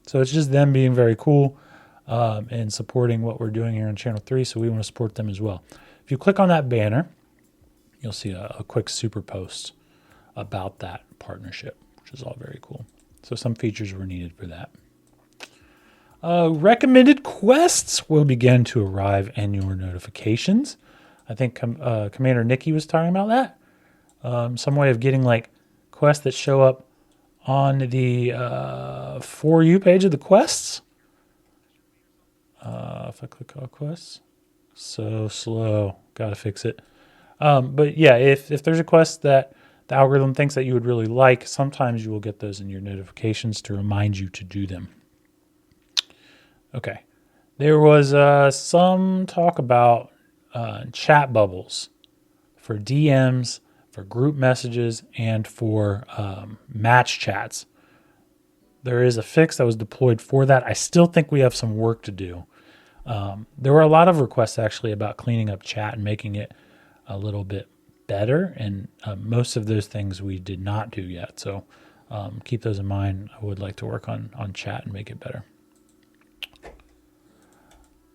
So it's just them being very cool and supporting what we're doing here on Channel 3. So we want to support them as well. If you click on that banner, you'll see a quick super post about that partnership, which is all very cool. So some features were needed for that. Recommended quests will begin to arrive in your notifications. I think Commander Nikki was talking about that. Some way of getting like quests that show up on the For You page of the quests. If I click all quests, so slow, gotta fix it. But yeah, if there's a quest that the algorithm thinks that you would really like, sometimes you will get those in your notifications to remind you to do them. Okay. There was some talk about chat bubbles for DMs, for group messages, and for match chats. There is a fix that was deployed for that. I still think we have some work to do. There were a lot of requests actually about cleaning up chat and making it a little bit better, and most of those things we did not do yet. So keep those in mind. I would like to work on chat and make it better.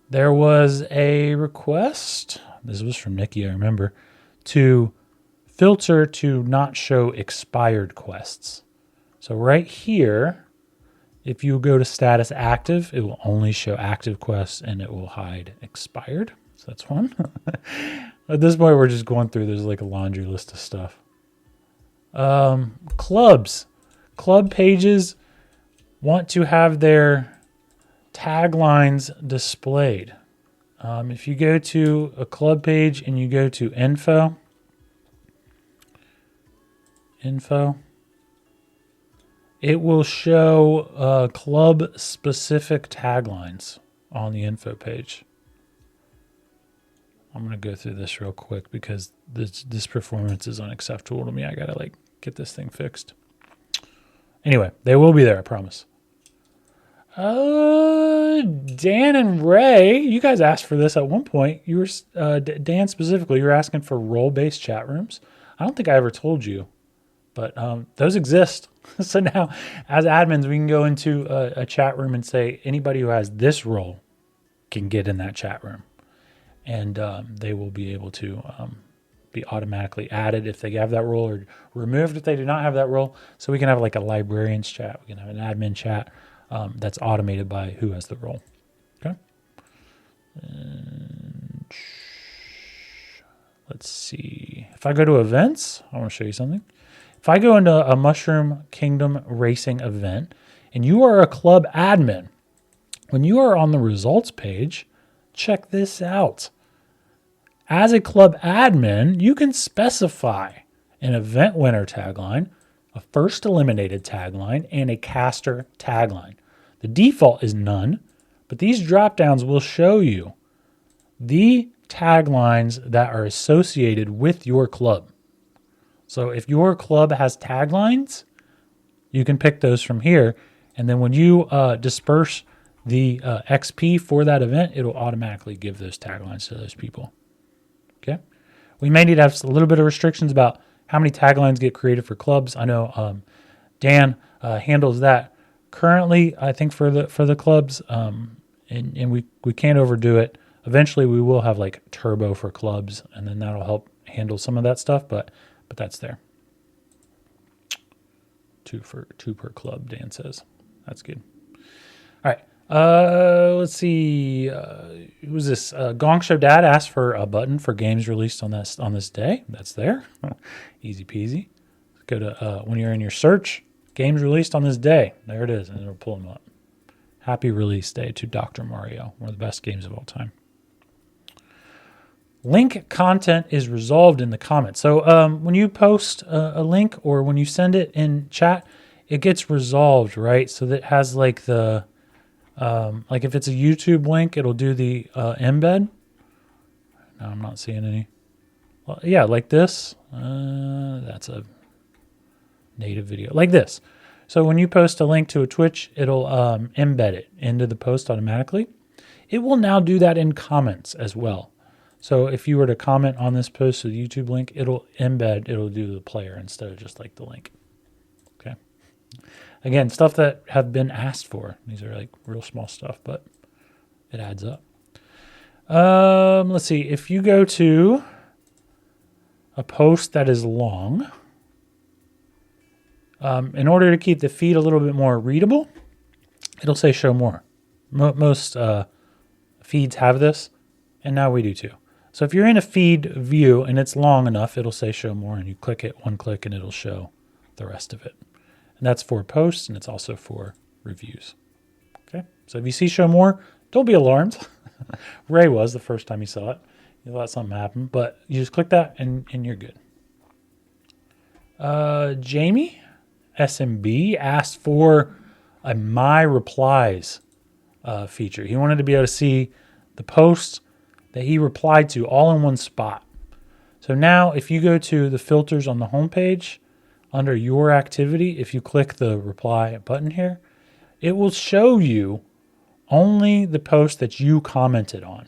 There was a request, this was from Nikki, I remember, to filter to not show expired quests. So right here, if you go to status active, it will only show active quests and it will hide expired. So that's one. At this point, we're just going through, there's like a laundry list of stuff. Clubs. Club pages want to have their taglines displayed. If you go to a club page and you go to info, it will show club specific taglines on the info page. I'm going to go through this real quick because this performance is unacceptable to me. I got to get this thing fixed. Anyway, they will be there, I promise. Dan and Ray, you guys asked for this at one point. You were Dan specifically. You were asking for role-based chat rooms. I don't think I ever told you, but those exist. So now, as admins, we can go into a chat room and say anybody who has this role can get in that chat room, and they will be able to be automatically added if they have that role, or removed if they do not have that role. So we can have a librarians chat. We can have an admin chat. That's automated by who has the role. Okay. And let's see. If I go to events, I want to show you something. If I go into a Mushroom Kingdom racing event and you are a club admin, when you are on the results page, check this out. As a club admin, you can specify an event winner tagline, a first eliminated tagline, and a caster tagline. The default is none, but these drop downs will show you the taglines that are associated with your club. So if your club has taglines, you can pick those from here. And then when you disperse the XP for that event, it'll automatically give those taglines to those people. Okay. We may need to have a little bit of restrictions about how many taglines get created for clubs. I know Dan handles that currently, I think, for the clubs, and we can't overdo it. Eventually, we will have turbo for clubs, and then that'll help handle some of that stuff. But that's there. Two per club, Dan says. That's good. All right. Let's see. Who was this? Gong Show Dad asked for a button for games released on this day. That's there. Easy peasy. Go to when you're in your search, games released on this day. There it is, and it'll pull them up. Happy release day to Dr. Mario, one of the best games of all time. Link content is resolved in the comments. So when you post a link or when you send it in chat, it gets resolved, right? So that it has the if it's a YouTube link, it'll do the embed. No, I'm not seeing any. Well, yeah, like this. That's a native video. Like this. So when you post a link to a Twitch, it'll embed it into the post automatically. It will now do that in comments as well. So if you were to comment on this post with the YouTube link, it'll do the player instead of just the link. Okay. Again, stuff that have been asked for. These are real small stuff, but it adds up. Let's see. If you go to a post that is long, in order to keep the feed a little bit more readable, it'll say show more. Most feeds have this, and now we do too. So if you're in a feed view and it's long enough, it'll say show more, and you click it, one click, and it'll show the rest of it. And that's for posts, and it's also for reviews. Okay, so if you see show more, don't be alarmed. Ray was the first time he saw it. He thought something happened, but you just click that, and you're good. Jamie SMB asked for a My Replies feature. He wanted to be able to see the posts that he replied to all in one spot. So now if you go to the filters on the homepage, under your activity, if you click the reply button here, it will show you only the post that you commented on.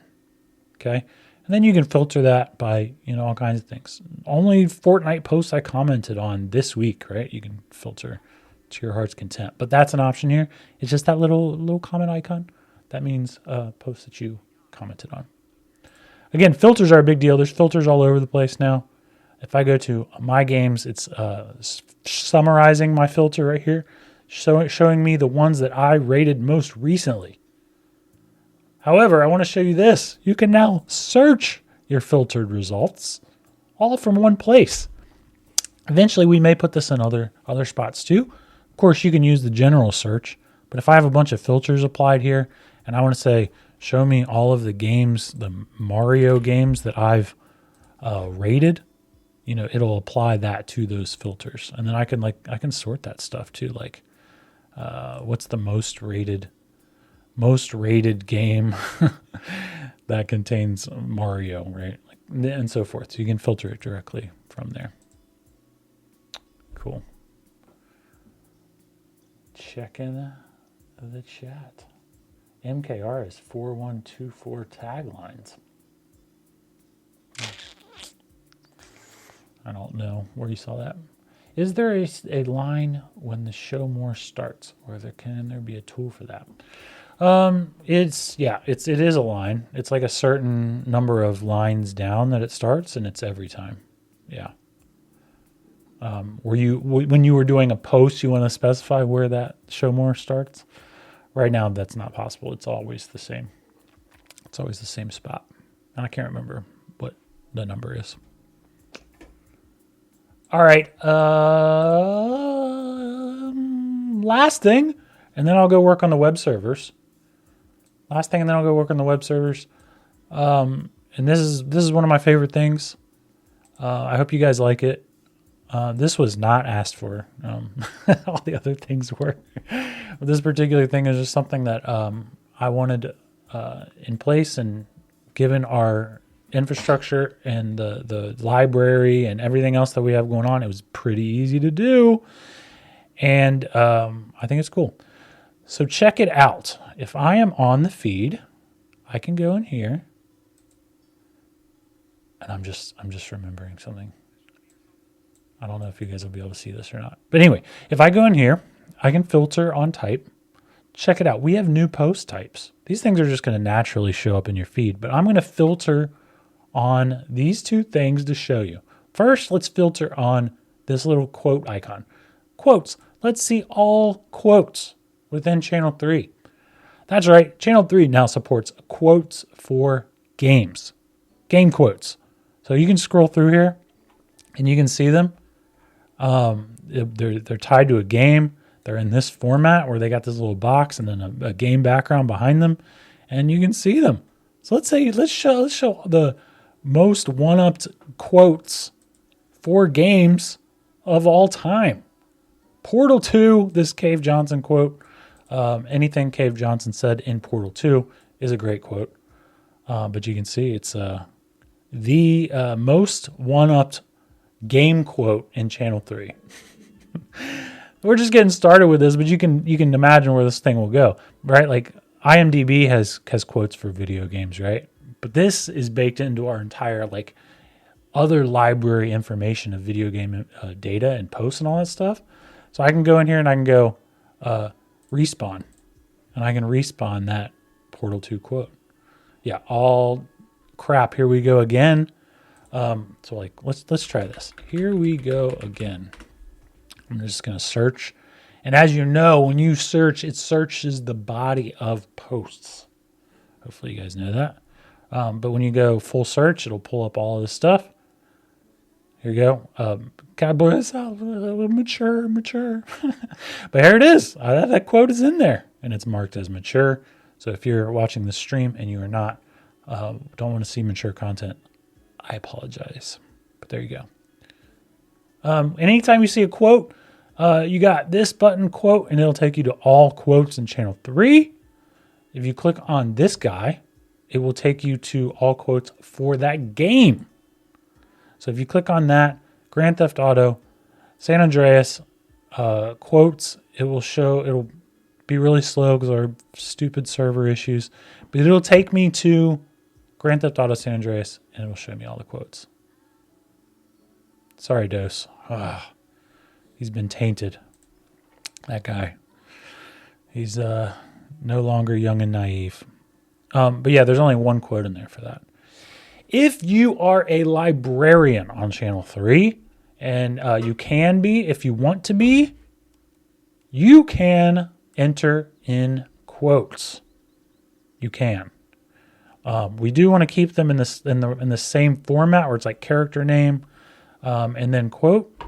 Okay. And then you can filter that by, all kinds of things. Only Fortnite posts I commented on this week, right? You can filter to your heart's content. But that's an option here. It's just that little comment icon. That means posts that you commented on. Again, filters are a big deal. There's filters all over the place now. If I go to my games, it's summarizing my filter right here, showing me the ones that I rated most recently. However, I want to show you this. You can now search your filtered results all from one place. Eventually, we may put this in other spots too. Of course, you can use the general search, but if I have a bunch of filters applied here and I want to say, show me all of the games, the Mario games that I've rated, it'll apply that to those filters. And then I can sort that stuff too. Like, what's the most rated game that contains Mario, right? And so forth. So you can filter it directly from there. Cool. Checking the chat. MKR is 4124 taglines. I don't know where you saw that. Is there a line when the show more starts, or can there be a tool for that? It is a line. It's like a certain number of lines down that it starts, and it's every time. Yeah. When you were doing a post, you want to specify where that show more starts? Right now, that's not possible. It's always the same. It's always the same spot. And I can't remember what the number is. All right. Last thing, and then I'll go work on the web servers. And this is one of my favorite things. I hope you guys like it. This was not asked for. All the other things were. But this particular thing is just something that I wanted in place, and given our infrastructure and the library and everything else that we have going on, it was pretty easy to do. And I think it's cool. So check it out. If I am on the feed, I can go in here, and I'm just remembering something. I don't know if you guys will be able to see this or not. But anyway, if I go in here, I can filter on type. Check it out. We have new post types. These things are just going to naturally show up in your feed, but I'm going to filter on these two things to show you. First, let's filter on this little quote icon. Quotes. Let's see all quotes within Channel 3. That's right. Channel 3 now supports quotes for games. Game quotes. So you can scroll through here and you can see them. They're tied to a game. They're in this format where they got this little box and then a game background behind them, and you can see them. So let's show the most one-upped quotes for games of all time. Portal 2, this Cave Johnson quote. Anything Cave Johnson said in Portal 2 is a great quote. But you can see it's the most one-upped game quote in Channel 3. We're just getting started with this, but you can imagine where this thing will go, right? Like IMDb has quotes for video games, right? But this is baked into our entire other library information of video game data and posts and all that stuff. So I can go in here and I can go respawn, and I can respawn that Portal 2 quote. Yeah, all crap. Here we go again. So let's try this. Here we go again. I'm just going to search. And as you know, when you search, it searches the body of posts. Hopefully you guys know that. But when you go full search, it'll pull up all of this stuff. Here you go. God bless, mature. But here it is. That quote is in there, and it's marked as mature. So if you're watching this stream and you are not, don't want to see mature content, I apologize. But there you go. Anytime you see a quote, you got this button, quote, and it'll take you to all quotes in Channel 3. If you click on this guy, it will take you to all quotes for that game. So if you click on that, Grand Theft Auto, San Andreas, quotes, it'll be really slow because of our stupid server issues, but it'll take me to Grand Theft Auto San Andreas, and it will show me all the quotes. Sorry, Dose. He's been tainted. That guy. He's no longer young and naive. But yeah, there's only one quote in there for that. If you are a librarian on Channel 3, and you can be if you want to be, you can enter in quotes. You can. We do want to keep them in the same format where it's like character name and then quote.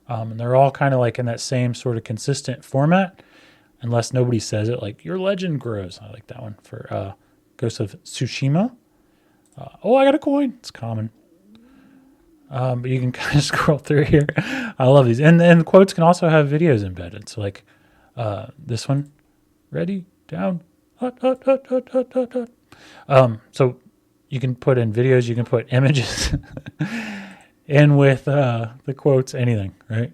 And they're all kind of like in that same sort of consistent format, unless nobody says it, like your legend grows. I like that one for Ghost of Tsushima. Oh, I got a coin. It's common. But you can kind of scroll through here. I love these. And quotes can also have videos embedded. So like this one, ready, down, hut, hut, hut, hut, hut, hut, hut. So you can put in videos, you can put images in with the quotes, anything, right?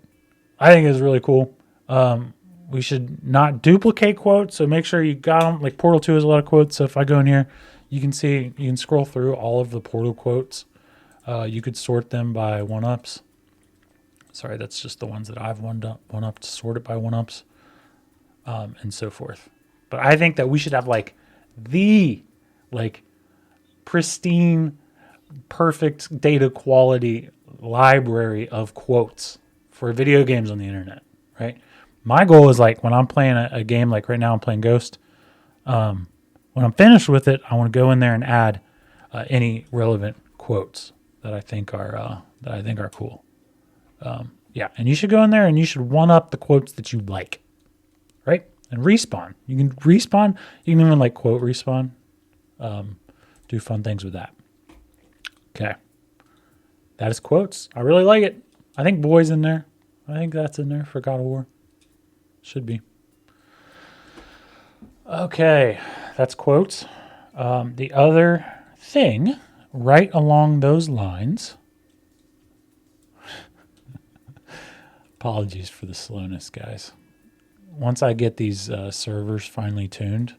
I think it's really cool. We should not duplicate quotes, so make sure you got them. Like Portal 2 has a lot of quotes, so if I go in here, you can see, you can scroll through all of the Portal quotes. You could sort them by one-ups. Sorry, that's just the ones that I've one-up to sort it by one-ups, and so forth. But I think that we should have like the pristine, perfect data quality library of quotes for video games on the internet, right? My goal is like when I'm playing a game, like right now I'm playing Ghost. When I'm finished with it, I want to go in there and add any relevant quotes that I think are cool. Yeah, and you should go in there and you should one up the quotes that you like, right? And respawn. You can respawn. You can even like quote respawn. Do fun things with that. Okay, that is quotes. I really like it. I think boy's in there. I think that's in there for God of War. Should be. Okay, that's quotes. The other thing, right along those lines. Apologies for the slowness, guys. Once I get these servers finally tuned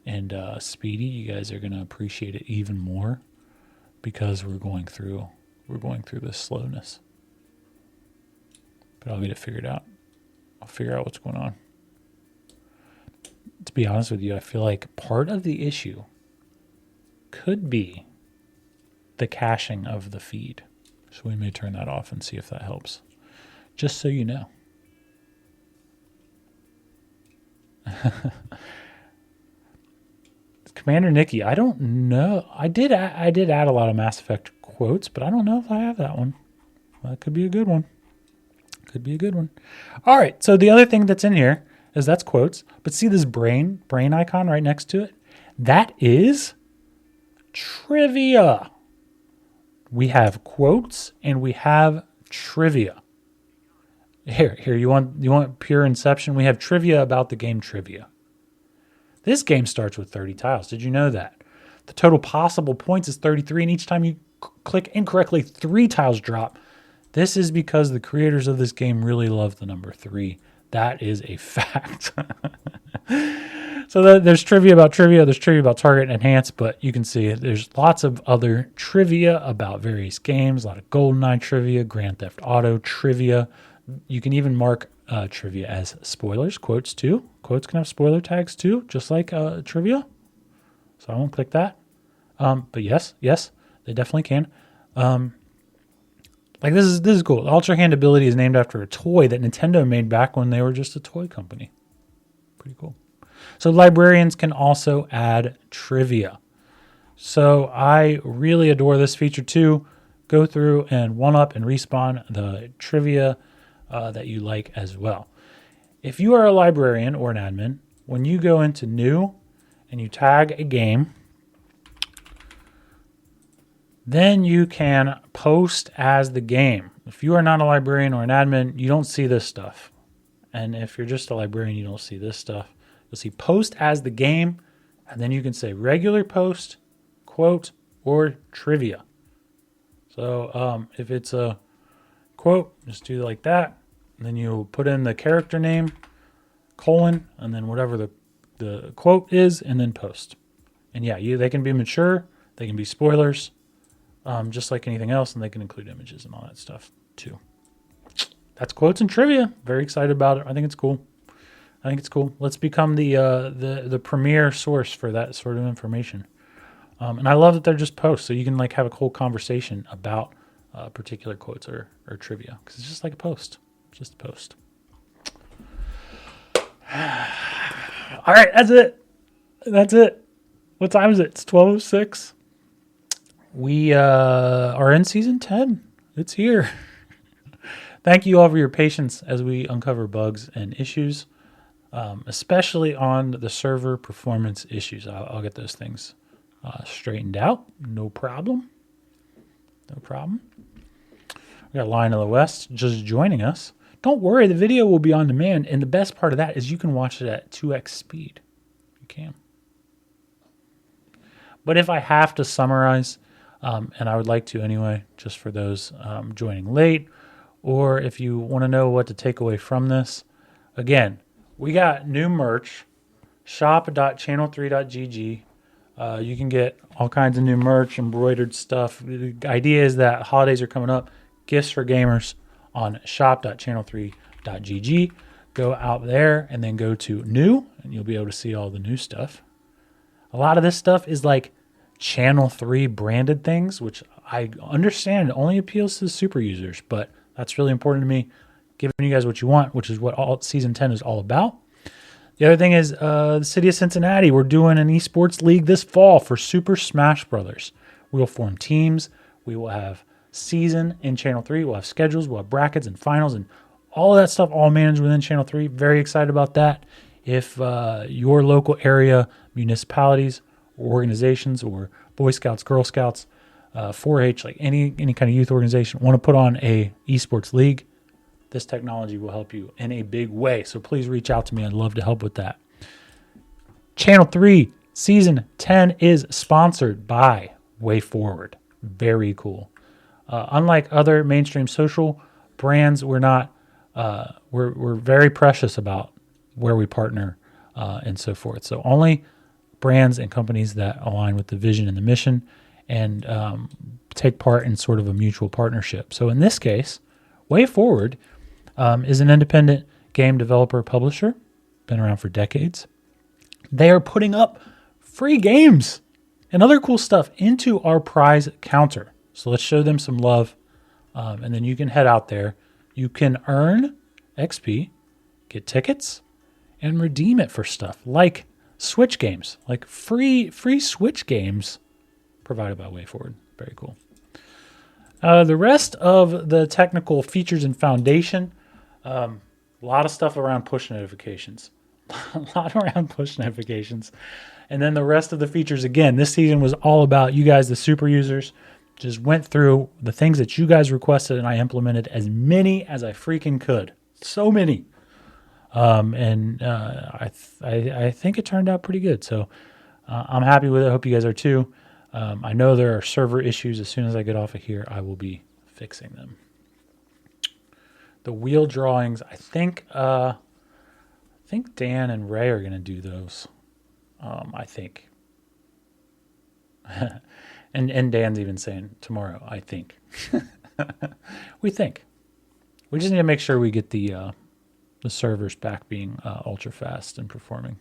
and speedy, you guys are going to appreciate it even more because we're going through this slowness. But I'll get it figured out. I'll figure out what's going on. To be honest with you, I feel like part of the issue could be the caching of the feed. So we may turn that off and see if that helps. Just so you know. Commander Nikki, I don't know. I did add a lot of Mass Effect quotes, but I don't know if I have that one. Well, that could be a good one. Could be a good one. All right, so the other thing that's in here is that's quotes, but see this brain icon right next to it? That is trivia. We have quotes and we have trivia. Here, you want pure Inception? We have trivia about the game Trivia. This game starts with 30 tiles. Did you know that? The total possible points is 33, and each time you click incorrectly, 3 tiles drop. This is because the creators of this game really love the number 3. That is a fact. So there's trivia, there's trivia about Target and Enhance, but you can see there's lots of other trivia about various games, a lot of GoldenEye trivia, Grand Theft Auto trivia. You can even mark trivia as spoilers, quotes too. Quotes can have spoiler tags too, just like trivia. So I won't click that. But yes, they definitely can. Like this is cool. Ultra Hand ability is named after a toy that Nintendo made back when they were just a toy company. Pretty cool. So librarians can also add trivia. So I really adore this feature too. Go through and one up and respawn the trivia that you like as well. If you are a librarian or an admin, when you go into new and you tag a game, then you can post as the game. If you are not a librarian or an admin, you don't see this stuff. And if you're just a librarian, you don't see this stuff. You'll see post as the game, and then you can say regular post, quote, or trivia. So if it's a quote, just do like that. And then you'll put in the character name, colon, and then whatever the quote is, and then post. And yeah, they can be mature, they can be spoilers, just like anything else, and they can include images and all that stuff too. That's quotes and trivia. Very excited about it. I think it's cool. Let's become the premier source for that sort of information. And I love that they're just posts, so you can like have a whole conversation about particular quotes or trivia, because it's just like a post. It's just a post. All right, that's it. That's it. What time is it? It's 12:06. We are in season 10. It's here. Thank you all for your patience as we uncover bugs and issues, especially on the server performance issues. I'll get those things straightened out. No problem. No problem. We got Lion of the West just joining us. Don't worry, the video will be on demand, and the best part of that is you can watch it at 2x speed. You can. But if I have to summarize, and I would like to anyway, just for those joining late, or if you want to know what to take away from this, again, we got new merch, shop.channel3.gg. You can get all kinds of new merch, embroidered stuff. The idea is that holidays are coming up, gifts for gamers on shop.channel3.gg. Go out there and then go to new, and you'll be able to see all the new stuff. A lot of this stuff is like Channel 3 branded things, which I understand only appeals to the super users, but that's really important to me, giving you guys what you want, which is what all season 10 is all about. The other thing is the city of Cincinnati. We're doing an esports league this fall for Super Smash Brothers. We will form teams. We will have season in Channel 3. We'll have schedules. We'll have brackets and finals and all of that stuff all managed within Channel 3. Very excited about that. If your local area municipalities or organizations or Boy Scouts, Girl Scouts, 4-H, like any kind of youth organization want to put on a esports league, this technology will help you in a big way. So please reach out to me. I'd love to help with that. Channel 3 Season 10 is sponsored by WayForward. Very cool. Unlike other mainstream social brands, we're not. We're very precious about where we partner and so forth. So only brands and companies that align with the vision and the mission and take part in sort of a mutual partnership. So in this case, WayForward is an independent game developer publisher, been around for decades. They are putting up free games and other cool stuff into our prize counter. So let's show them some love, and then you can head out there. You can earn XP, get tickets, and redeem it for stuff like Switch games, like free Switch games provided by WayForward. Very cool. The rest of the technical features and foundation, a lot of stuff around push notifications. A lot around push notifications. And then the rest of the features, again, this season was all about you guys, the super users. Just went through the things that you guys requested, and I implemented as many as I freaking could. So many. I think it turned out pretty good. So I'm happy with it. I hope you guys are too. I know there are server issues. As soon as I get off of here, I will be fixing them. The wheel drawings, I think Dan and Ray are going to do those. I think. and Dan's even saying tomorrow, I think. We think. We just need to make sure we get the servers back being ultra fast and performing.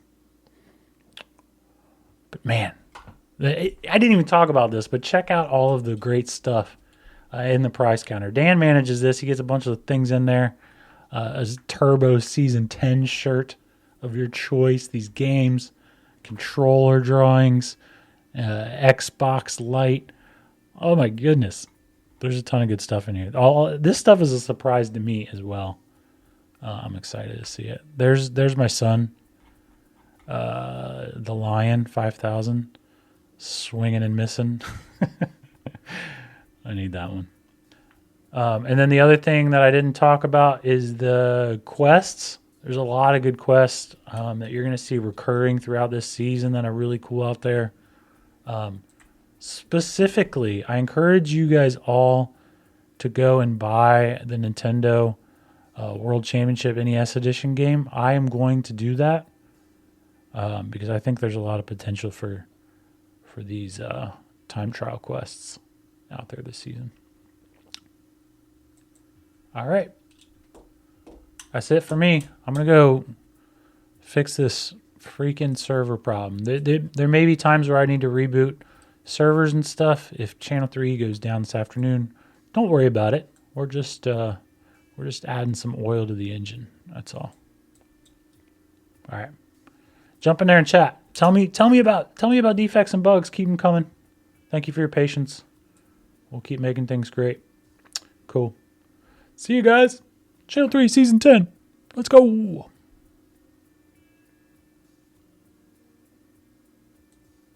But man, I didn't even talk about this, but check out all of the great stuff in the prize counter. Dan manages this. He gets a bunch of things in there. A Turbo Season 10 shirt of your choice, these games, controller drawings, Xbox Lite. Oh my goodness. There's a ton of good stuff in here. All this stuff is a surprise to me as well. I'm excited to see it. There's my son, the Lion 5000, swinging and missing. I need that one. And then the other thing that I didn't talk about is the quests. There's a lot of good quests that you're going to see recurring throughout this season that are really cool out there. Specifically, I encourage you guys all to go and buy the Nintendo World Championship NES Edition game. I am going to do that because I think there's a lot of potential for these time trial quests out there this season. All right. That's it for me. I'm going to go fix this freaking server problem. There may be times where I need to reboot servers and stuff, if channel 3 goes down this afternoon, don't worry about it. We're just adding some oil to the engine. That's all. All right. Jump in there and chat. Tell me about defects and bugs. Keep them coming. Thank you for your patience. We'll keep making things great. Cool. See you guys. Channel 3 season 10. Let's go.